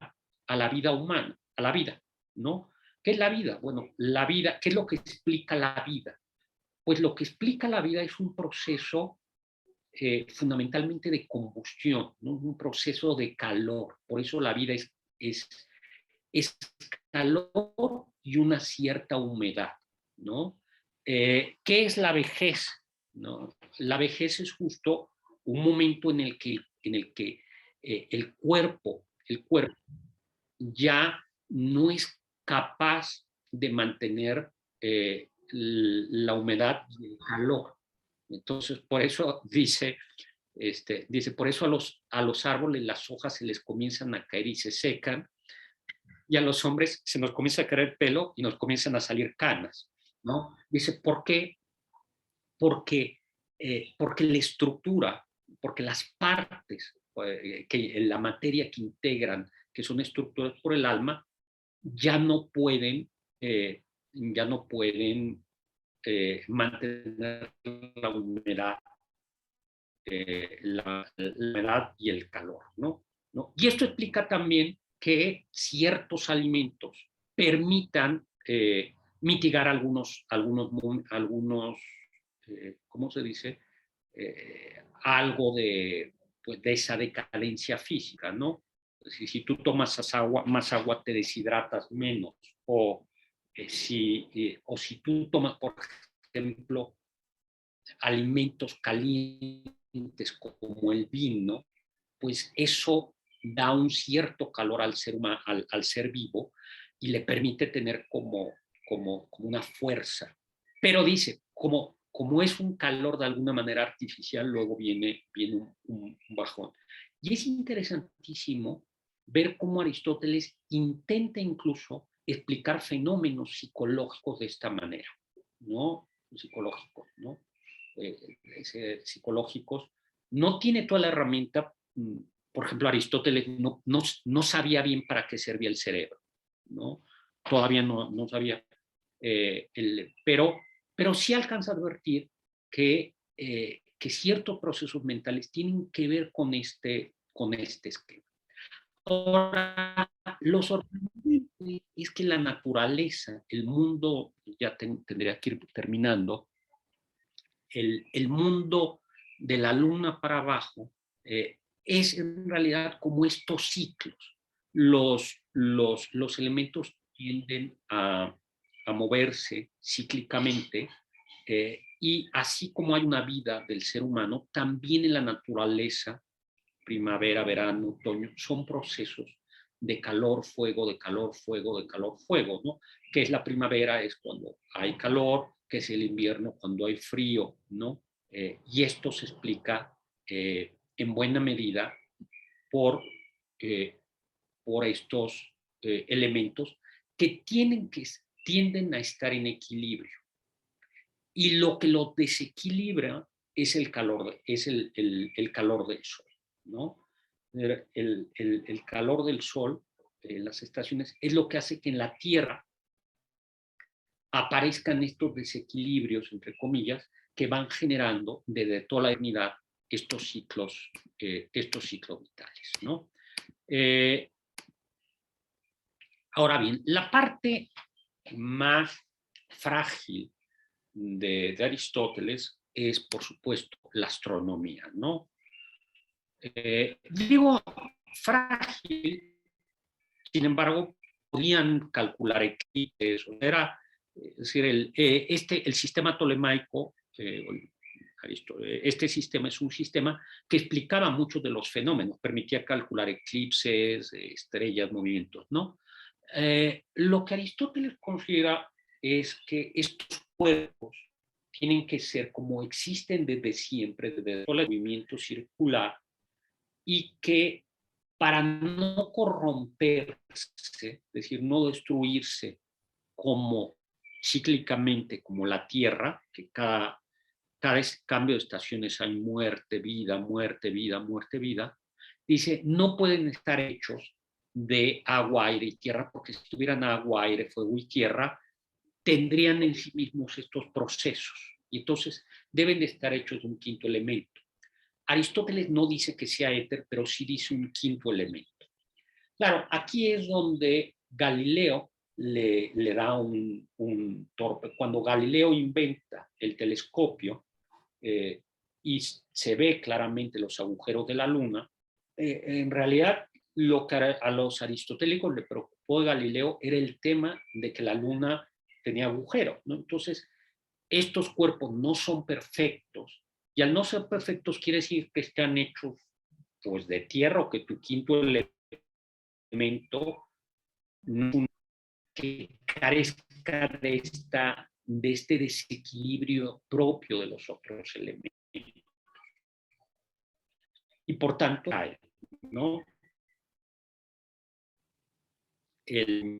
a la vida humana, a la vida, ¿no? ¿Qué es la vida? Bueno, la vida, ¿qué es lo que explica la vida? Pues lo que explica la vida es un proceso fundamentalmente de combustión, ¿no? Un proceso de calor. Por eso la vida es calor y una cierta humedad, ¿no? ¿Qué es la vejez? ¿No? La vejez es justo un momento en el que el cuerpo ya no es capaz de mantener la humedad y el calor. Entonces, por eso dice, por eso a los árboles las hojas se les comienzan a caer y se secan, y a los hombres se nos comienza a caer el pelo y nos comienzan a salir canas, ¿no? Dice, ¿por qué? Porque la estructura, porque las partes, la materia que integran, que son estructuras por el alma, ya no pueden mantener la humedad, la humedad y el calor, ¿no? Y esto explica también que ciertos alimentos permitan mitigar algunos ¿cómo se dice? Algo pues, de esa decadencia física, ¿no? Si tú tomas más agua te deshidratas menos, o si tú tomas, por ejemplo, alimentos calientes como el vino, pues eso da un cierto calor al ser humano, al ser vivo, y le permite tener como una fuerza. Pero dice, como es un calor de alguna manera artificial, luego viene un bajón. Y es interesantísimo ver cómo Aristóteles intenta incluso explicar fenómenos psicológicos de esta manera, ¿no? Psicológicos, ¿no? Psicológicos. No tiene toda la herramienta. Por ejemplo, Aristóteles no sabía bien para qué servía el cerebro, ¿no? Todavía no sabía. Pero sí alcanza a advertir que ciertos procesos mentales tienen que ver con este esquema. Ahora, lo sorprendente es que la naturaleza, el mundo, ya tendría que ir terminando, el mundo de la luna para abajo es en realidad como estos ciclos. Los elementos tienden a moverse cíclicamente, y así como hay una vida del ser humano, también en la naturaleza, primavera, verano, otoño, son procesos de calor, fuego, de calor, fuego, de calor, fuego, ¿no? Que es la primavera, es cuando hay calor, que es el invierno cuando hay frío, ¿no? Y esto se explica en buena medida por estos elementos que tienden a estar en equilibrio. Y lo que lo desequilibra es el calor, el calor del sol, ¿no? El calor del sol, las estaciones, es lo que hace que en la Tierra aparezcan estos desequilibrios, entre comillas, que van generando desde toda la eternidad estos ciclos vitales, ¿no? Ahora bien, la parte más frágil de Aristóteles es, por supuesto, la astronomía, ¿no? Digo frágil, sin embargo, podían calcular eclipses, era, es decir, el sistema tolemaico, este sistema es un sistema que explicaba muchos de los fenómenos, permitía calcular eclipses, estrellas, movimientos, ¿no? Lo que Aristóteles considera es que estos cuerpos tienen que ser como existen desde siempre, desde el movimiento circular, y que para no corromperse, es decir, no destruirse como cíclicamente, como la Tierra, que cada cambio de estaciones hay muerte, vida, muerte, vida, muerte, vida, dice, no pueden estar hechos de agua, aire y tierra, porque si tuvieran agua, aire, fuego y tierra, tendrían en sí mismos estos procesos. Y entonces deben de estar hechos de un quinto elemento. Aristóteles no dice que sea éter, pero sí dice un quinto elemento. Claro, aquí es donde Galileo le da un torpe. Cuando Galileo inventa el telescopio y se ve claramente los agujeros de la luna, en realidad lo que a los aristotélicos le preocupó de Galileo era el tema de que la luna tenía agujeros, ¿no? Entonces, estos cuerpos no son perfectos, y al no ser perfectos quiere decir que están hechos pues de tierra, o que tu quinto elemento que carezca de este desequilibrio propio de los otros elementos. Y por tanto, ¿no? El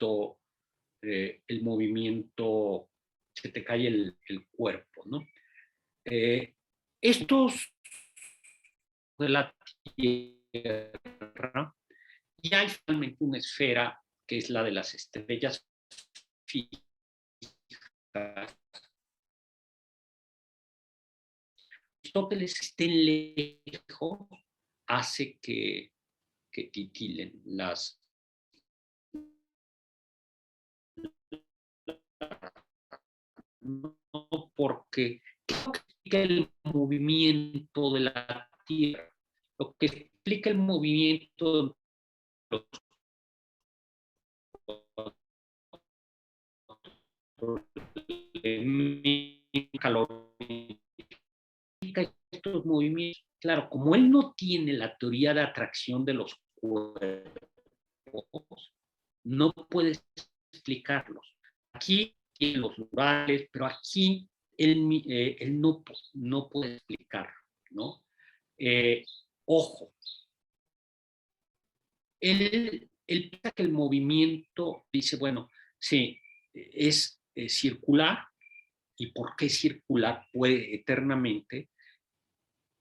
movimiento, se te cae el cuerpo, ¿no? Estos de la Tierra, y hay finalmente una esfera que es la de las estrellas fijas. Aristóteles estén lejos hace que titilen las no, porque ¿qué explica el movimiento de la Tierra? Lo que explica el movimiento de los calor, estos movimientos, claro, como él no tiene la teoría de atracción de los cuerpos, no puede explicarlos. Aquí tiene los lugares, pero aquí él no puede explicarlo, ¿no? Ojo, él piensa que el movimiento, dice, bueno, sí, es circular, y por qué circular puede eternamente.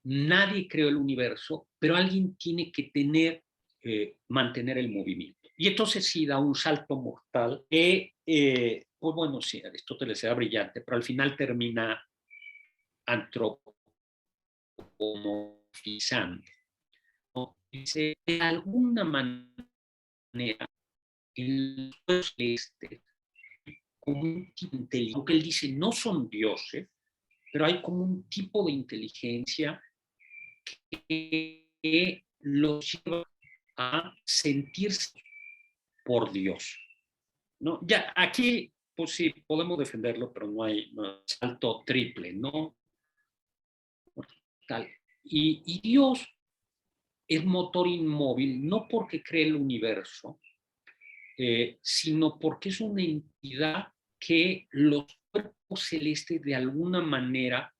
Nadie creó el universo, pero alguien tiene que mantener el movimiento. Y entonces sí da un salto mortal que, pues bueno, sí, Aristóteles era brillante, pero al final termina antropomorfizando, ¿no? Dice, de alguna manera, el celeste, como un tipo de inteligencia, aunque él dice no son dioses, pero hay como un tipo de inteligencia que los lleva a sentirse por Dios, ¿no? Ya aquí, pues sí, podemos defenderlo, pero no hay salto triple, ¿no? Tal. Y Dios es motor inmóvil, no porque cree el universo, sino porque es una entidad que los cuerpos celestes de alguna manera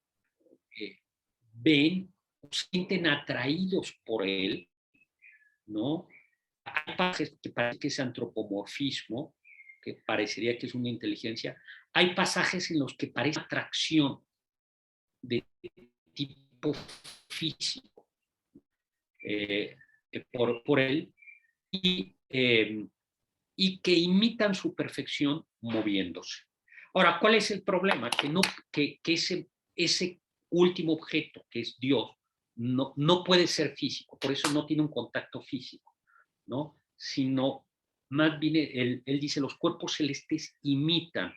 ven o sienten atraídos por él, ¿no? Hay pasajes que parece que es antropomorfismo, que parecería que es una inteligencia. Hay pasajes en los que parece atracción de tipo físico por él, y que imitan su perfección moviéndose. Ahora, ¿cuál es el problema? Que ese último objeto, que es Dios, no puede ser físico, por eso no tiene un contacto físico, ¿no? Sino más bien él dice los cuerpos celestes imitan,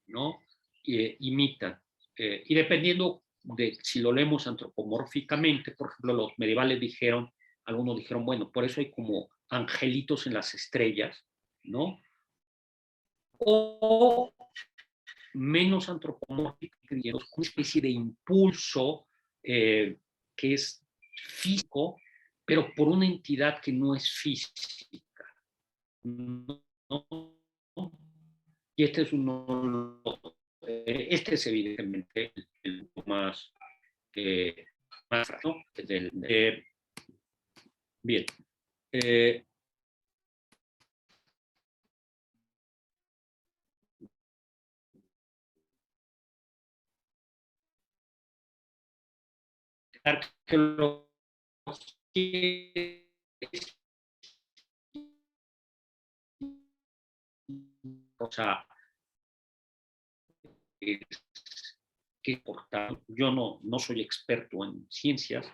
¿no? Imitan. Y dependiendo de si lo leemos antropomórficamente, por ejemplo, los medievales dijeron, algunos dijeron, bueno, por eso hay como angelitos en las estrellas, ¿no? O menos antropomórfico, una especie de impulso que es físico, pero por una entidad que no es física, ¿no? Y este es evidentemente el más, ¿no? Bien. Arqueología, o sea, que importar. Yo no soy experto en ciencias,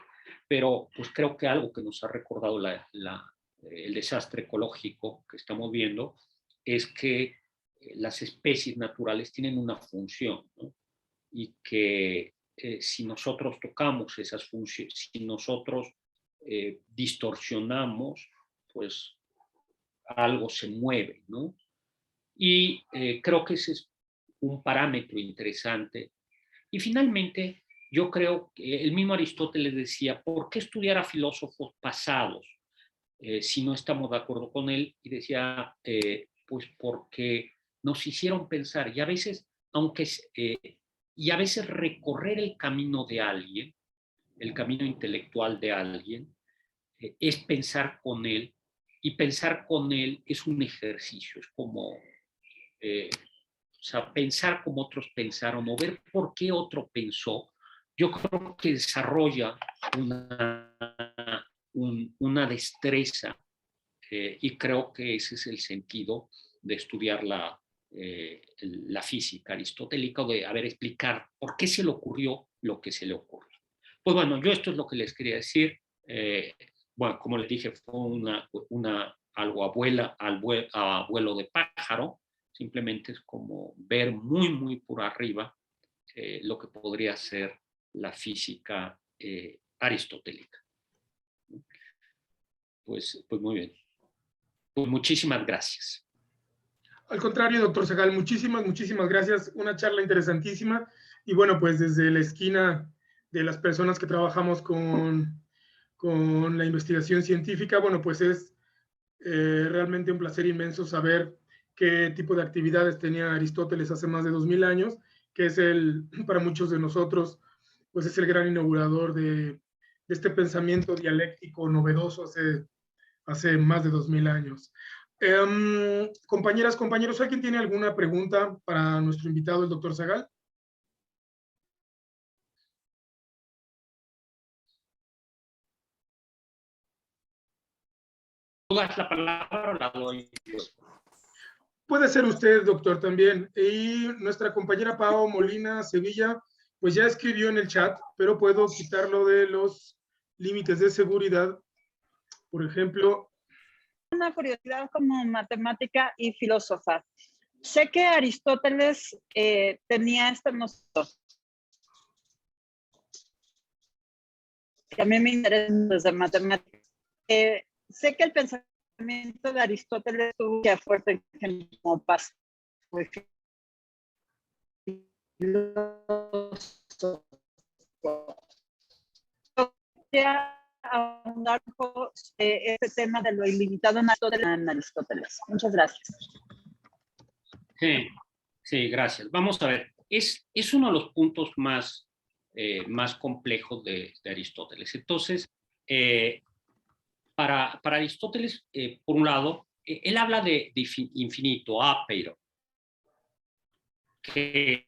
pero pues creo que algo que nos ha recordado el desastre ecológico que estamos viendo es que las especies naturales tienen una función, ¿no? Y que si nosotros tocamos esas funciones, si nosotros distorsionamos, pues algo se mueve, ¿no? Y creo que ese es un parámetro interesante. Y finalmente, yo creo que el mismo Aristóteles decía, ¿por qué estudiar a filósofos pasados si no estamos de acuerdo con él? Y decía, pues porque nos hicieron pensar, y a veces, y a veces recorrer el camino de alguien, el camino intelectual de alguien, es pensar con él, y pensar con él es un ejercicio, es como, o sea, pensar como otros pensaron, o ver por qué otro pensó. Yo creo que desarrolla una destreza, y creo que ese es el sentido de estudiar la física aristotélica, o de explicar por qué se le ocurrió lo que se le ocurrió. Pues bueno, yo esto es lo que les quería decir. Bueno, como les dije, fue algo a vuelo de pájaro. Simplemente es como ver muy, muy por arriba lo que podría ser la física aristotélica. Pues muy bien. Pues muchísimas gracias. Al contrario, doctor Segal, muchísimas gracias. Una charla interesantísima. Y bueno, pues desde la esquina de las personas que trabajamos con la investigación científica, bueno, pues es realmente un placer inmenso saber qué tipo de actividades tenía Aristóteles hace más de 2000 años, que es para muchos de nosotros, pues es el gran inaugurador de este pensamiento dialéctico novedoso hace más de 2000 años. Compañeras, compañeros, ¿alguien tiene alguna pregunta para nuestro invitado, el doctor Segal? ¿Tú das la palabra o la doy? Puede ser usted, doctor, también. Y nuestra compañera Pao Molina Sevilla, pues ya escribió en el chat, pero puedo quitarlo de los límites de seguridad. Por ejemplo, Una curiosidad como matemática y filósofa. Sé que Aristóteles tenía esta noción, que a mí me interesa desde matemáticas. Sé que el pensamiento de Aristóteles tuvo que fuerte como paso. Ahondar un poco este tema de lo ilimitado en Aristóteles. Muchas gracias. Sí, gracias. Vamos a ver, es uno de los puntos más complejos de Aristóteles. Entonces, para Aristóteles, por un lado, él habla de infinito, apeiron, que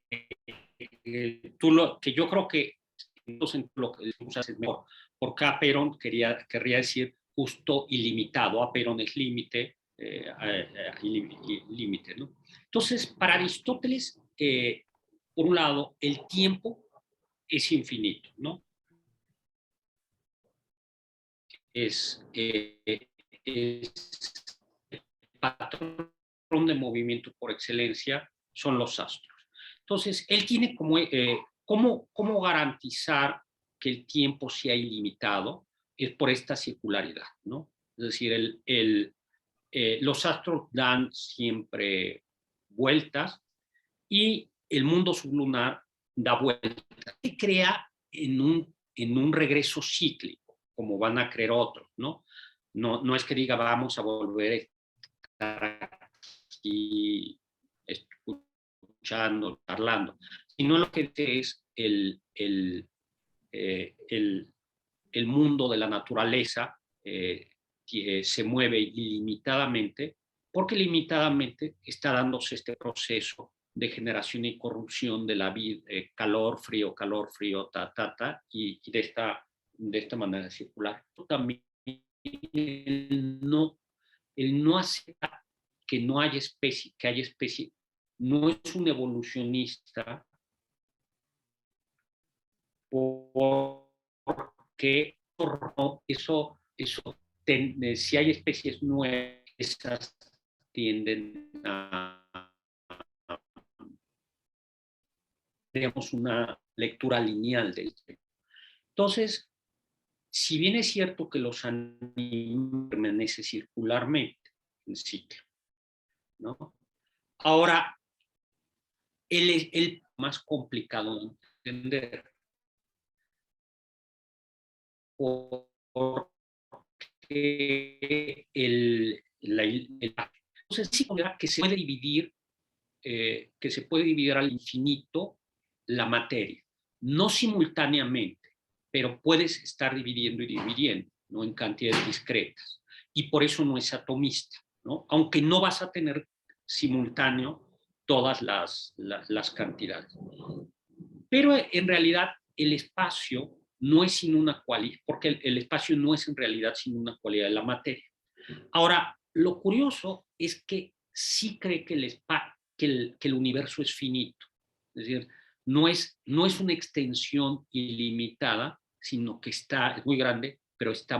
yo creo que lo que usas es mejor, porque apeiron querría decir justo ilimitado. Apeiron es límite, límite, ¿no? Entonces, para Aristóteles, por un lado, el tiempo es infinito, ¿no? Es el patrón de movimiento por excelencia son los astros. Entonces, él tiene como cómo garantizar que el tiempo sea ilimitado, es por esta circularidad, ¿no? Es decir, los astros dan siempre vueltas y el mundo sublunar da vueltas. Se crea en un regreso cíclico, como van a creer otros, ¿no? No es que diga vamos a volver a estar aquí escuchando, hablando, sino lo que es el, el mundo de la naturaleza se mueve ilimitadamente, porque limitadamente está dándose este proceso de generación y corrupción de la vida, calor, frío, y de esta manera circular. También el no acepta que no haya especie, que haya especie, no es un evolucionista, porque si hay especies nuevas, esas tienden a, digamos, una lectura lineal del tema. Entonces, si bien es cierto que los animales permanecen circularmente en ciclo, ¿no? Ahora, el más complicado de entender, porque entonces sí que se puede dividir, al infinito la materia, no simultáneamente, pero puedes estar dividiendo y dividiendo, ¿no? En cantidades discretas, y por eso no es atomista, ¿no? Aunque no vas a tener simultáneo todas las cantidades. Pero en realidad el espacio no es sin una cualidad, porque el espacio no es en realidad sin una cualidad de la materia. Ahora, lo curioso es que sí cree que el universo es finito. Es decir, no es una extensión ilimitada, sino que es muy grande, pero está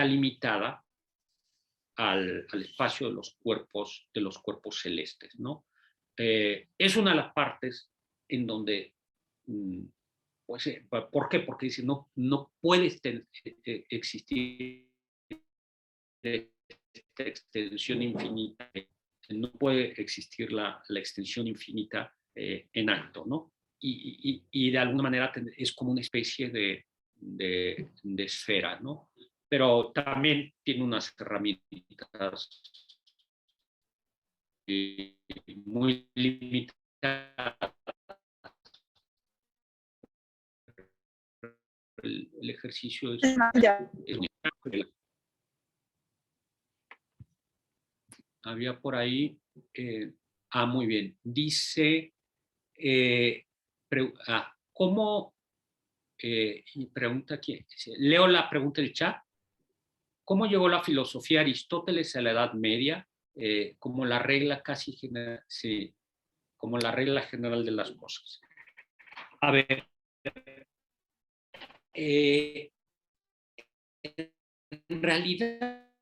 limitada al espacio de los cuerpos celestes, ¿no? Es una de las partes en donde, pues, ¿por qué? Porque dice, no puede existir esta extensión infinita, no puede existir la extensión infinita en acto, ¿no? Y de alguna manera es como una especie de esfera, ¿no? Pero también tiene unas herramientas muy limitadas. El ejercicio es había por ahí, muy bien, dice, ¿cómo? Y pregunta aquí, leo la pregunta del chat. ¿Cómo llegó la filosofía de Aristóteles a la Edad Media? Como la regla sí, como la regla general de las cosas. A ver, en realidad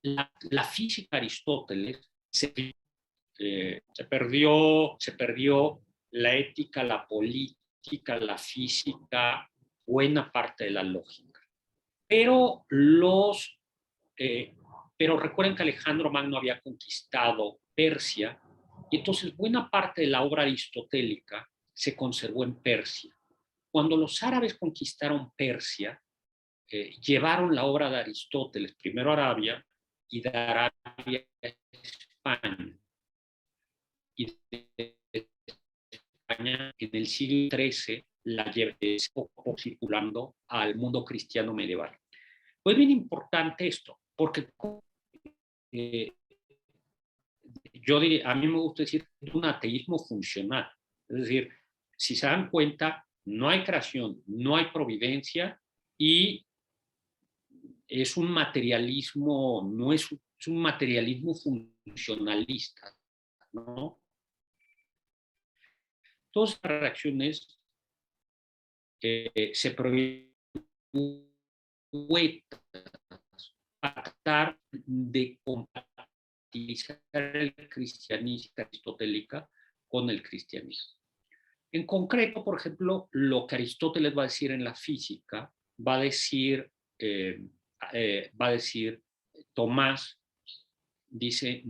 la física de Aristóteles se perdió la ética, la política, la física, buena parte de la lógica. Pero recuerden que Alejandro Magno había conquistado Persia, y entonces buena parte de la obra aristotélica se conservó en Persia. Cuando los árabes conquistaron Persia, llevaron la obra de Aristóteles primero a Arabia, y de Arabia a España. Y de España en el siglo XIII la llevó circulando al mundo cristiano medieval. Pues bien importante esto, porque yo diría, a mí me gusta decir, un ateísmo funcional. Es decir, si se dan cuenta, no hay creación, no hay providencia, y es un materialismo, es un materialismo funcionalista, ¿no? Todas las reacciones se prohíben tratar de compatibilizar el cristianismo aristotélica con el cristianismo. En concreto, por ejemplo, lo que Aristóteles va a decir en la física, va a decir Tomás, dice,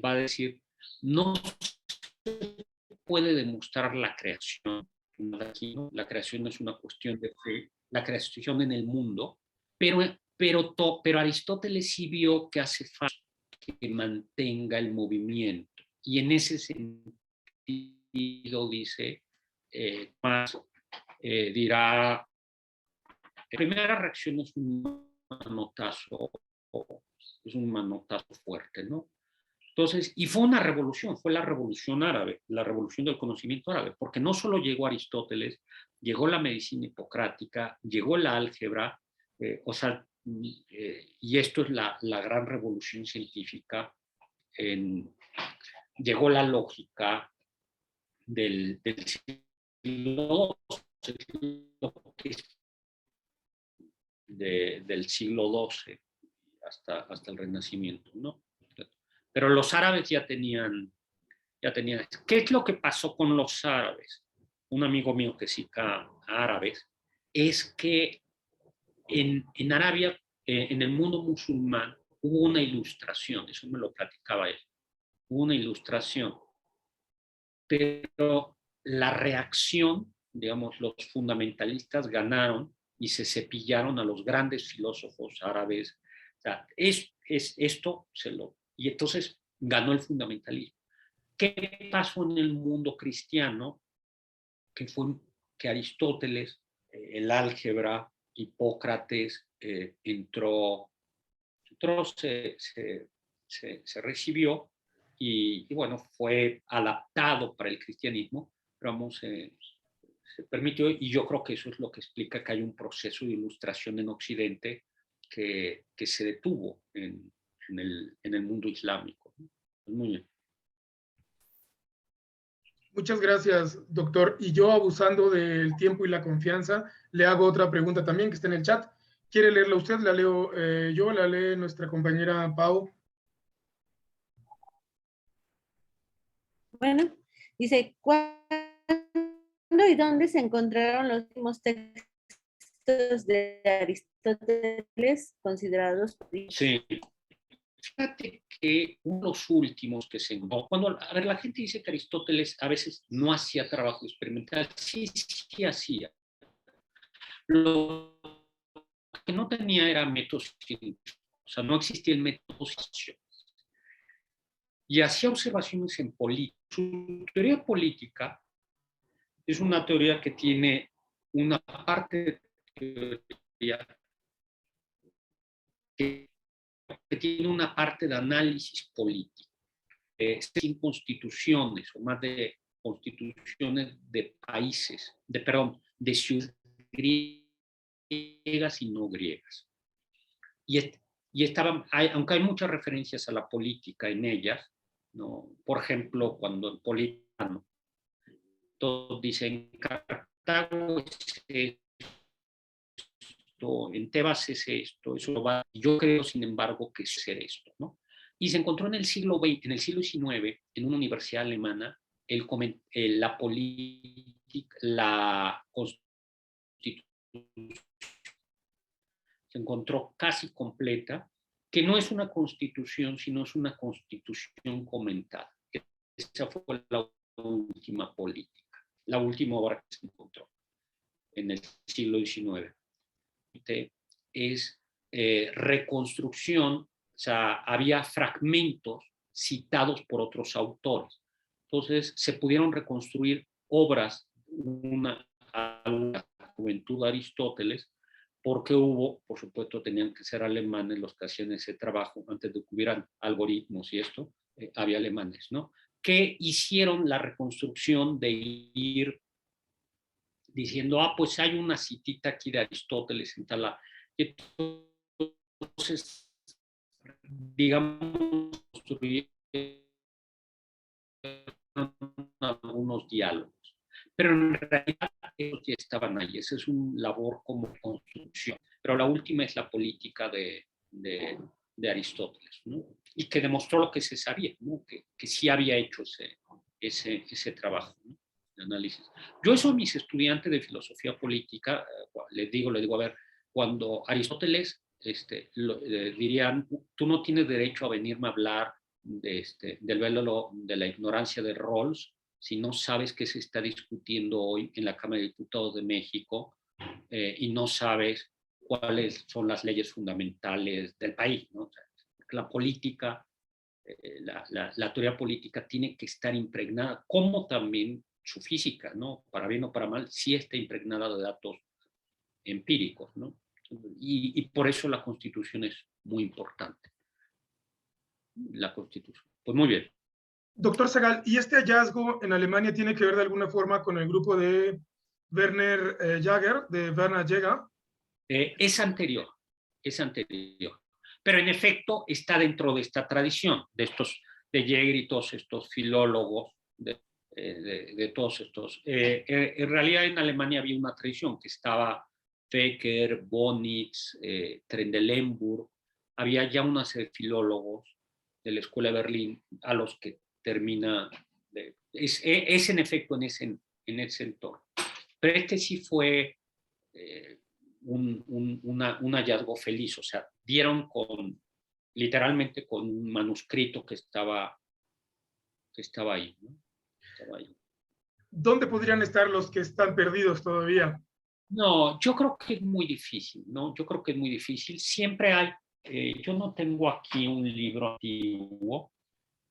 va a decir, no se puede demostrar la creación. La creación no es una cuestión de fe, la creación en el mundo, pero Aristóteles sí vio que hace falta que mantenga el movimiento, y en ese sentido dice, más dirá, la primera reacción es un manotazo fuerte, ¿no? Entonces, y fue una revolución, fue la revolución árabe, la revolución del conocimiento árabe, porque no solo llegó Aristóteles, llegó la medicina hipocrática, llegó la álgebra, y esto es la gran revolución científica, llegó la lógica del siglo XII, del siglo XII hasta el Renacimiento, ¿no? Pero los árabes ya tenían. ¿Qué es lo que pasó con los árabes? Un amigo mío que cita árabes, es que en Arabia, en el mundo musulmán, hubo una ilustración, eso me lo platicaba él, hubo una ilustración, pero la reacción, digamos, los fundamentalistas ganaron y se cepillaron a los grandes filósofos árabes. O sea, y entonces ganó el fundamentalismo. ¿Qué pasó en el mundo cristiano? Que fue que Aristóteles, el álgebra, Hipócrates, se recibió y bueno, fue adaptado para el cristianismo, pero vamos, se permitió, y yo creo que eso es lo que explica que hay un proceso de ilustración en Occidente que se detuvo en el mundo islámico. Muy bien. Muchas gracias, doctor. Y yo, abusando del tiempo y la confianza, le hago otra pregunta también que está en el chat. ¿Quiere leerla usted? La leo yo, la lee nuestra compañera Pau. Bueno, dice, ¿cuándo y dónde se encontraron los últimos textos de Aristóteles considerados? Sí. Fíjate que uno de los últimos que se encontró, a ver, la gente dice que Aristóteles a veces no hacía trabajo experimental, sí hacía. Lo que no tenía era métodos científicos, o sea, no existía el método científico. Y hacía observaciones en política. Su teoría política es una teoría que tiene una parte de teoría que tiene una parte de análisis político, sin constituciones, o más de constituciones de países, de ciudades griegas y no griegas. Aunque hay muchas referencias a la política en ellas, ¿no? Por ejemplo, cuando el político, todos dicen Cartago es esto, en Tebas es esto, eso va. Yo creo, sin embargo, que es ser esto, ¿no? Y se encontró en el siglo XX, en el siglo XIX, en una universidad alemana, la política, la constitución se encontró casi completa, que no es una constitución, sino es una constitución comentada. Esa fue la última política, la última obra que se encontró en el siglo XIX. Es reconstrucción, o sea, había fragmentos citados por otros autores. Entonces, se pudieron reconstruir obras a la juventud de Aristóteles, porque por supuesto, tenían que ser alemanes los que hacían ese trabajo, antes de que hubieran algoritmos y esto, había alemanes, ¿no? Que hicieron la reconstrucción de ir diciendo, pues hay una citita aquí de Aristóteles en tal. Entonces, digamos, construyeron algunos diálogos. Pero en realidad ellos ya estaban ahí. Esa es una labor como construcción. Pero la última es la política de Aristóteles, ¿no? Y que demostró lo que se sabía, ¿no? Que sí había hecho ese trabajo, ¿no? De análisis. Yo eso a mis estudiantes de filosofía política les digo, a ver, cuando Aristóteles dirían, tú no tienes derecho a venirme a hablar del velo de la ignorancia de Rawls si no sabes qué se está discutiendo hoy en la Cámara de Diputados de México y no sabes cuáles son las leyes fundamentales del país, ¿no? O sea, la política la teoría política tiene que estar impregnada, como también su física, ¿no? Para bien o para mal, sí está impregnada de datos empíricos, ¿no? Y por eso la Constitución es muy importante. La Constitución. Pues muy bien. Doctor Sagal, ¿y este hallazgo en Alemania tiene que ver de alguna forma con el grupo de Werner Jaeger, de Werner Jaeger? Es anterior. Pero en efecto está dentro de esta tradición, de Jaeger y todos estos filólogos, de todos estos. En realidad en Alemania había una tradición que estaba Becker, Bonitz, Trendelenburg, había ya una serie de filólogos de la Escuela de Berlín a los que termina, es en efecto en ese entorno. Pero este sí fue un hallazgo feliz, o sea, dieron literalmente con un manuscrito que estaba ahí, ¿no? Estaba ahí. ¿Dónde podrían estar los que están perdidos todavía? No, yo creo que es muy difícil, ¿no? Yo creo que es muy difícil. Siempre hay, yo no tengo aquí un libro antiguo,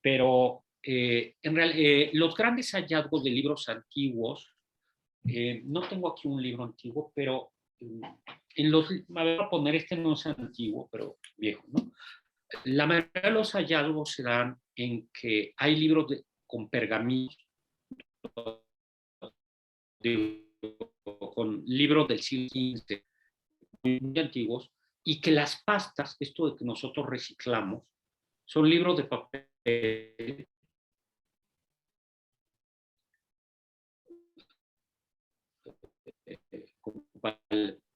pero en realidad los grandes hallazgos de libros antiguos, no tengo aquí un libro antiguo, pero voy a poner, este no es antiguo, pero viejo, ¿no? La mayoría de los hallazgos se dan en que hay libros con pergaminos, con libros del siglo XV, muy antiguos, y que las pastas, esto de que nosotros reciclamos, son libros de papel con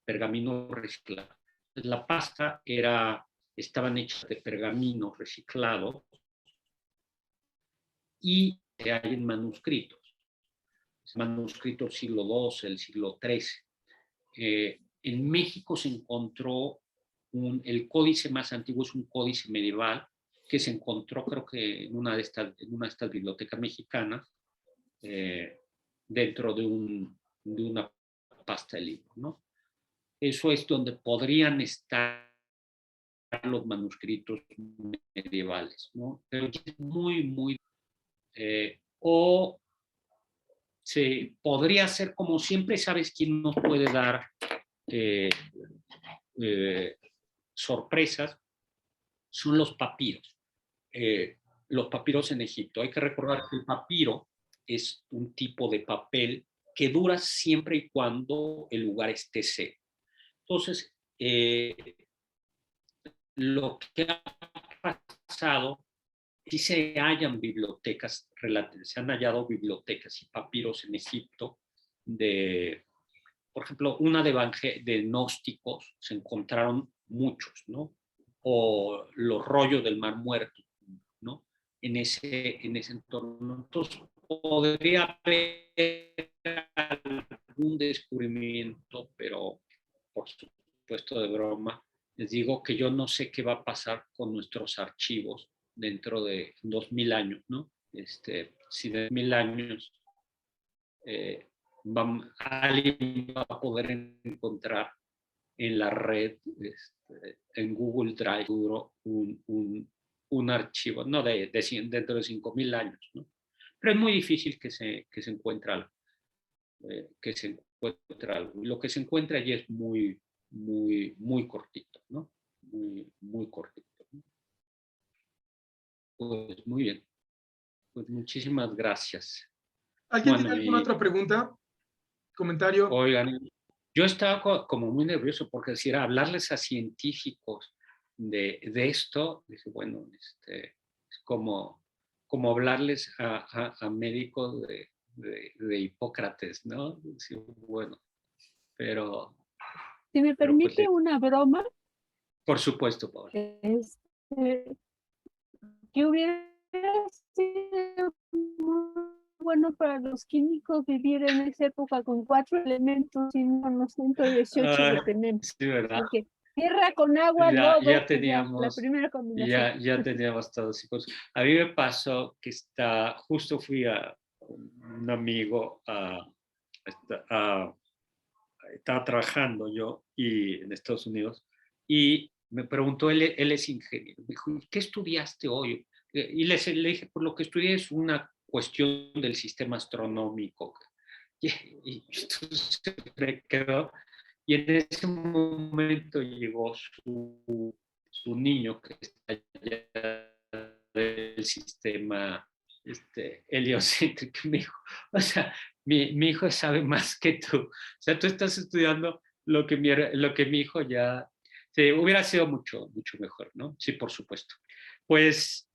pergamino reciclado. La pasta estaban hechas de pergamino reciclado y hay en manuscritos. Manuscritos siglo XII, el siglo XIII. En México se encontró el códice más antiguo, es un códice medieval que se encontró, creo que en una de estas bibliotecas mexicanas, dentro de una pasta de libro, ¿no? Eso es donde podrían estar los manuscritos medievales, ¿no? Pero es muy, muy... o se podría ser, como siempre sabes quién nos puede dar sorpresas, son los papiros. Los papiros en Egipto. Hay que recordar que el papiro es un tipo de papel que dura siempre y cuando el lugar esté seco. Entonces, lo que ha pasado, sí se han hallado bibliotecas y papiros en Egipto por ejemplo, una de gnósticos, se encontraron muchos, ¿no? O los rollos del Mar Muerto, ¿no? En ese entorno. Entonces, podría haber algún descubrimiento, pero por supuesto de broma. Les digo que yo no sé qué va a pasar con nuestros archivos dentro de 2000 años, ¿no? Si de 2000 años alguien va a poder encontrar en la red, en Google Drive, un archivo, no dentro de 5000 años, ¿no? Pero es muy difícil que se encuentre algo. Lo que se encuentra allí es muy, muy, muy cortito, ¿no? Muy, muy cortito, ¿no? Pues muy bien. Pues muchísimas gracias. ¿Alguien tiene alguna otra pregunta? ¿Comentario? Oigan, yo estaba como muy nervioso porque decir, hablarles a científicos de esto, dije, bueno, es como hablarles a médicos de Hipócrates, ¿no? Sí, bueno, pero... Si me permite una broma. Por supuesto, Paola. Que hubiera sido muy bueno para los químicos vivir en esa época con 4 elementos y no los 118 que tenemos. Sí, ¿verdad? Porque tierra con agua, lodo, ya teníamos, la primera combinación. ya teníamos todos hijos. A mí me pasó que justo fui a un amigo estaba trabajando yo en Estados Unidos y me preguntó, él es ingeniero, me dijo, ¿qué estudiaste hoy? y le dije, por lo que estudié es una cuestión del sistema astronómico. Y entonces me quedó, y en ese momento llegó su niño que está allá del sistema heliocéntrico, y me dijo, o sea, mi hijo sabe más que tú. O sea, tú estás estudiando lo que mi hijo ya... Sí, hubiera sido mucho, mucho mejor, ¿no? Sí, por supuesto. Pues,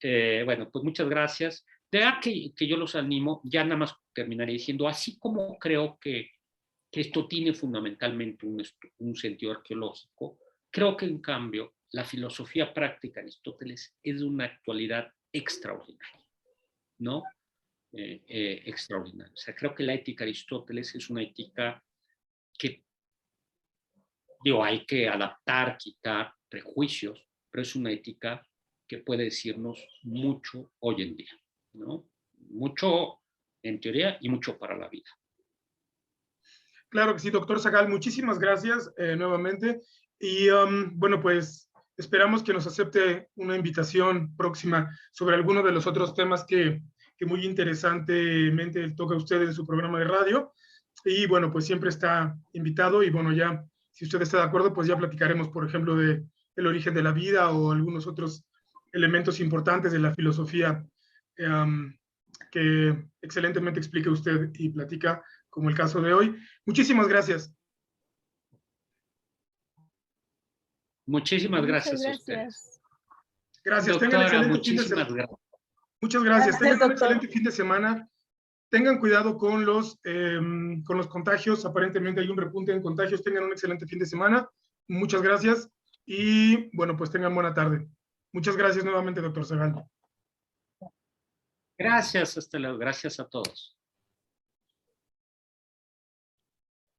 bueno, pues muchas gracias. De verdad que yo los animo, ya nada más terminaré diciendo, así como creo que esto tiene fundamentalmente un sentido arqueológico, creo que en cambio la filosofía práctica de Aristóteles es de una actualidad extraordinaria, ¿no? Extraordinaria. O sea, creo que la ética de Aristóteles es una ética que, digo, hay que adaptar, quitar prejuicios, pero es una ética que puede decirnos mucho hoy en día, ¿no? Mucho en teoría y mucho para la vida. Claro que sí, doctor Sagal, muchísimas gracias nuevamente. Y bueno, pues esperamos que nos acepte una invitación próxima sobre alguno de los otros temas que muy interesantemente toca usted en su programa de radio. Y bueno, pues siempre está invitado y bueno, ya si usted está de acuerdo, pues ya platicaremos, por ejemplo, de el origen de la vida o algunos otros elementos importantes de la filosofía que excelentemente explica usted y platica, como el caso de hoy. Muchísimas gracias. Muchísimas Muchas gracias a gracias. ustedes. Gracias. Doctora, Tengan excelente fin de muchísimas semana. gracias. Muchas gracias. Gracias, Tengan un doctor. excelente fin de semana. Tengan cuidado con los contagios. Aparentemente hay un repunte en contagios. Tengan un excelente fin de semana. Muchas gracias. Y bueno, pues tengan buena tarde. Muchas gracias nuevamente, doctor Sagal. Gracias, hasta luego. Gracias a todos.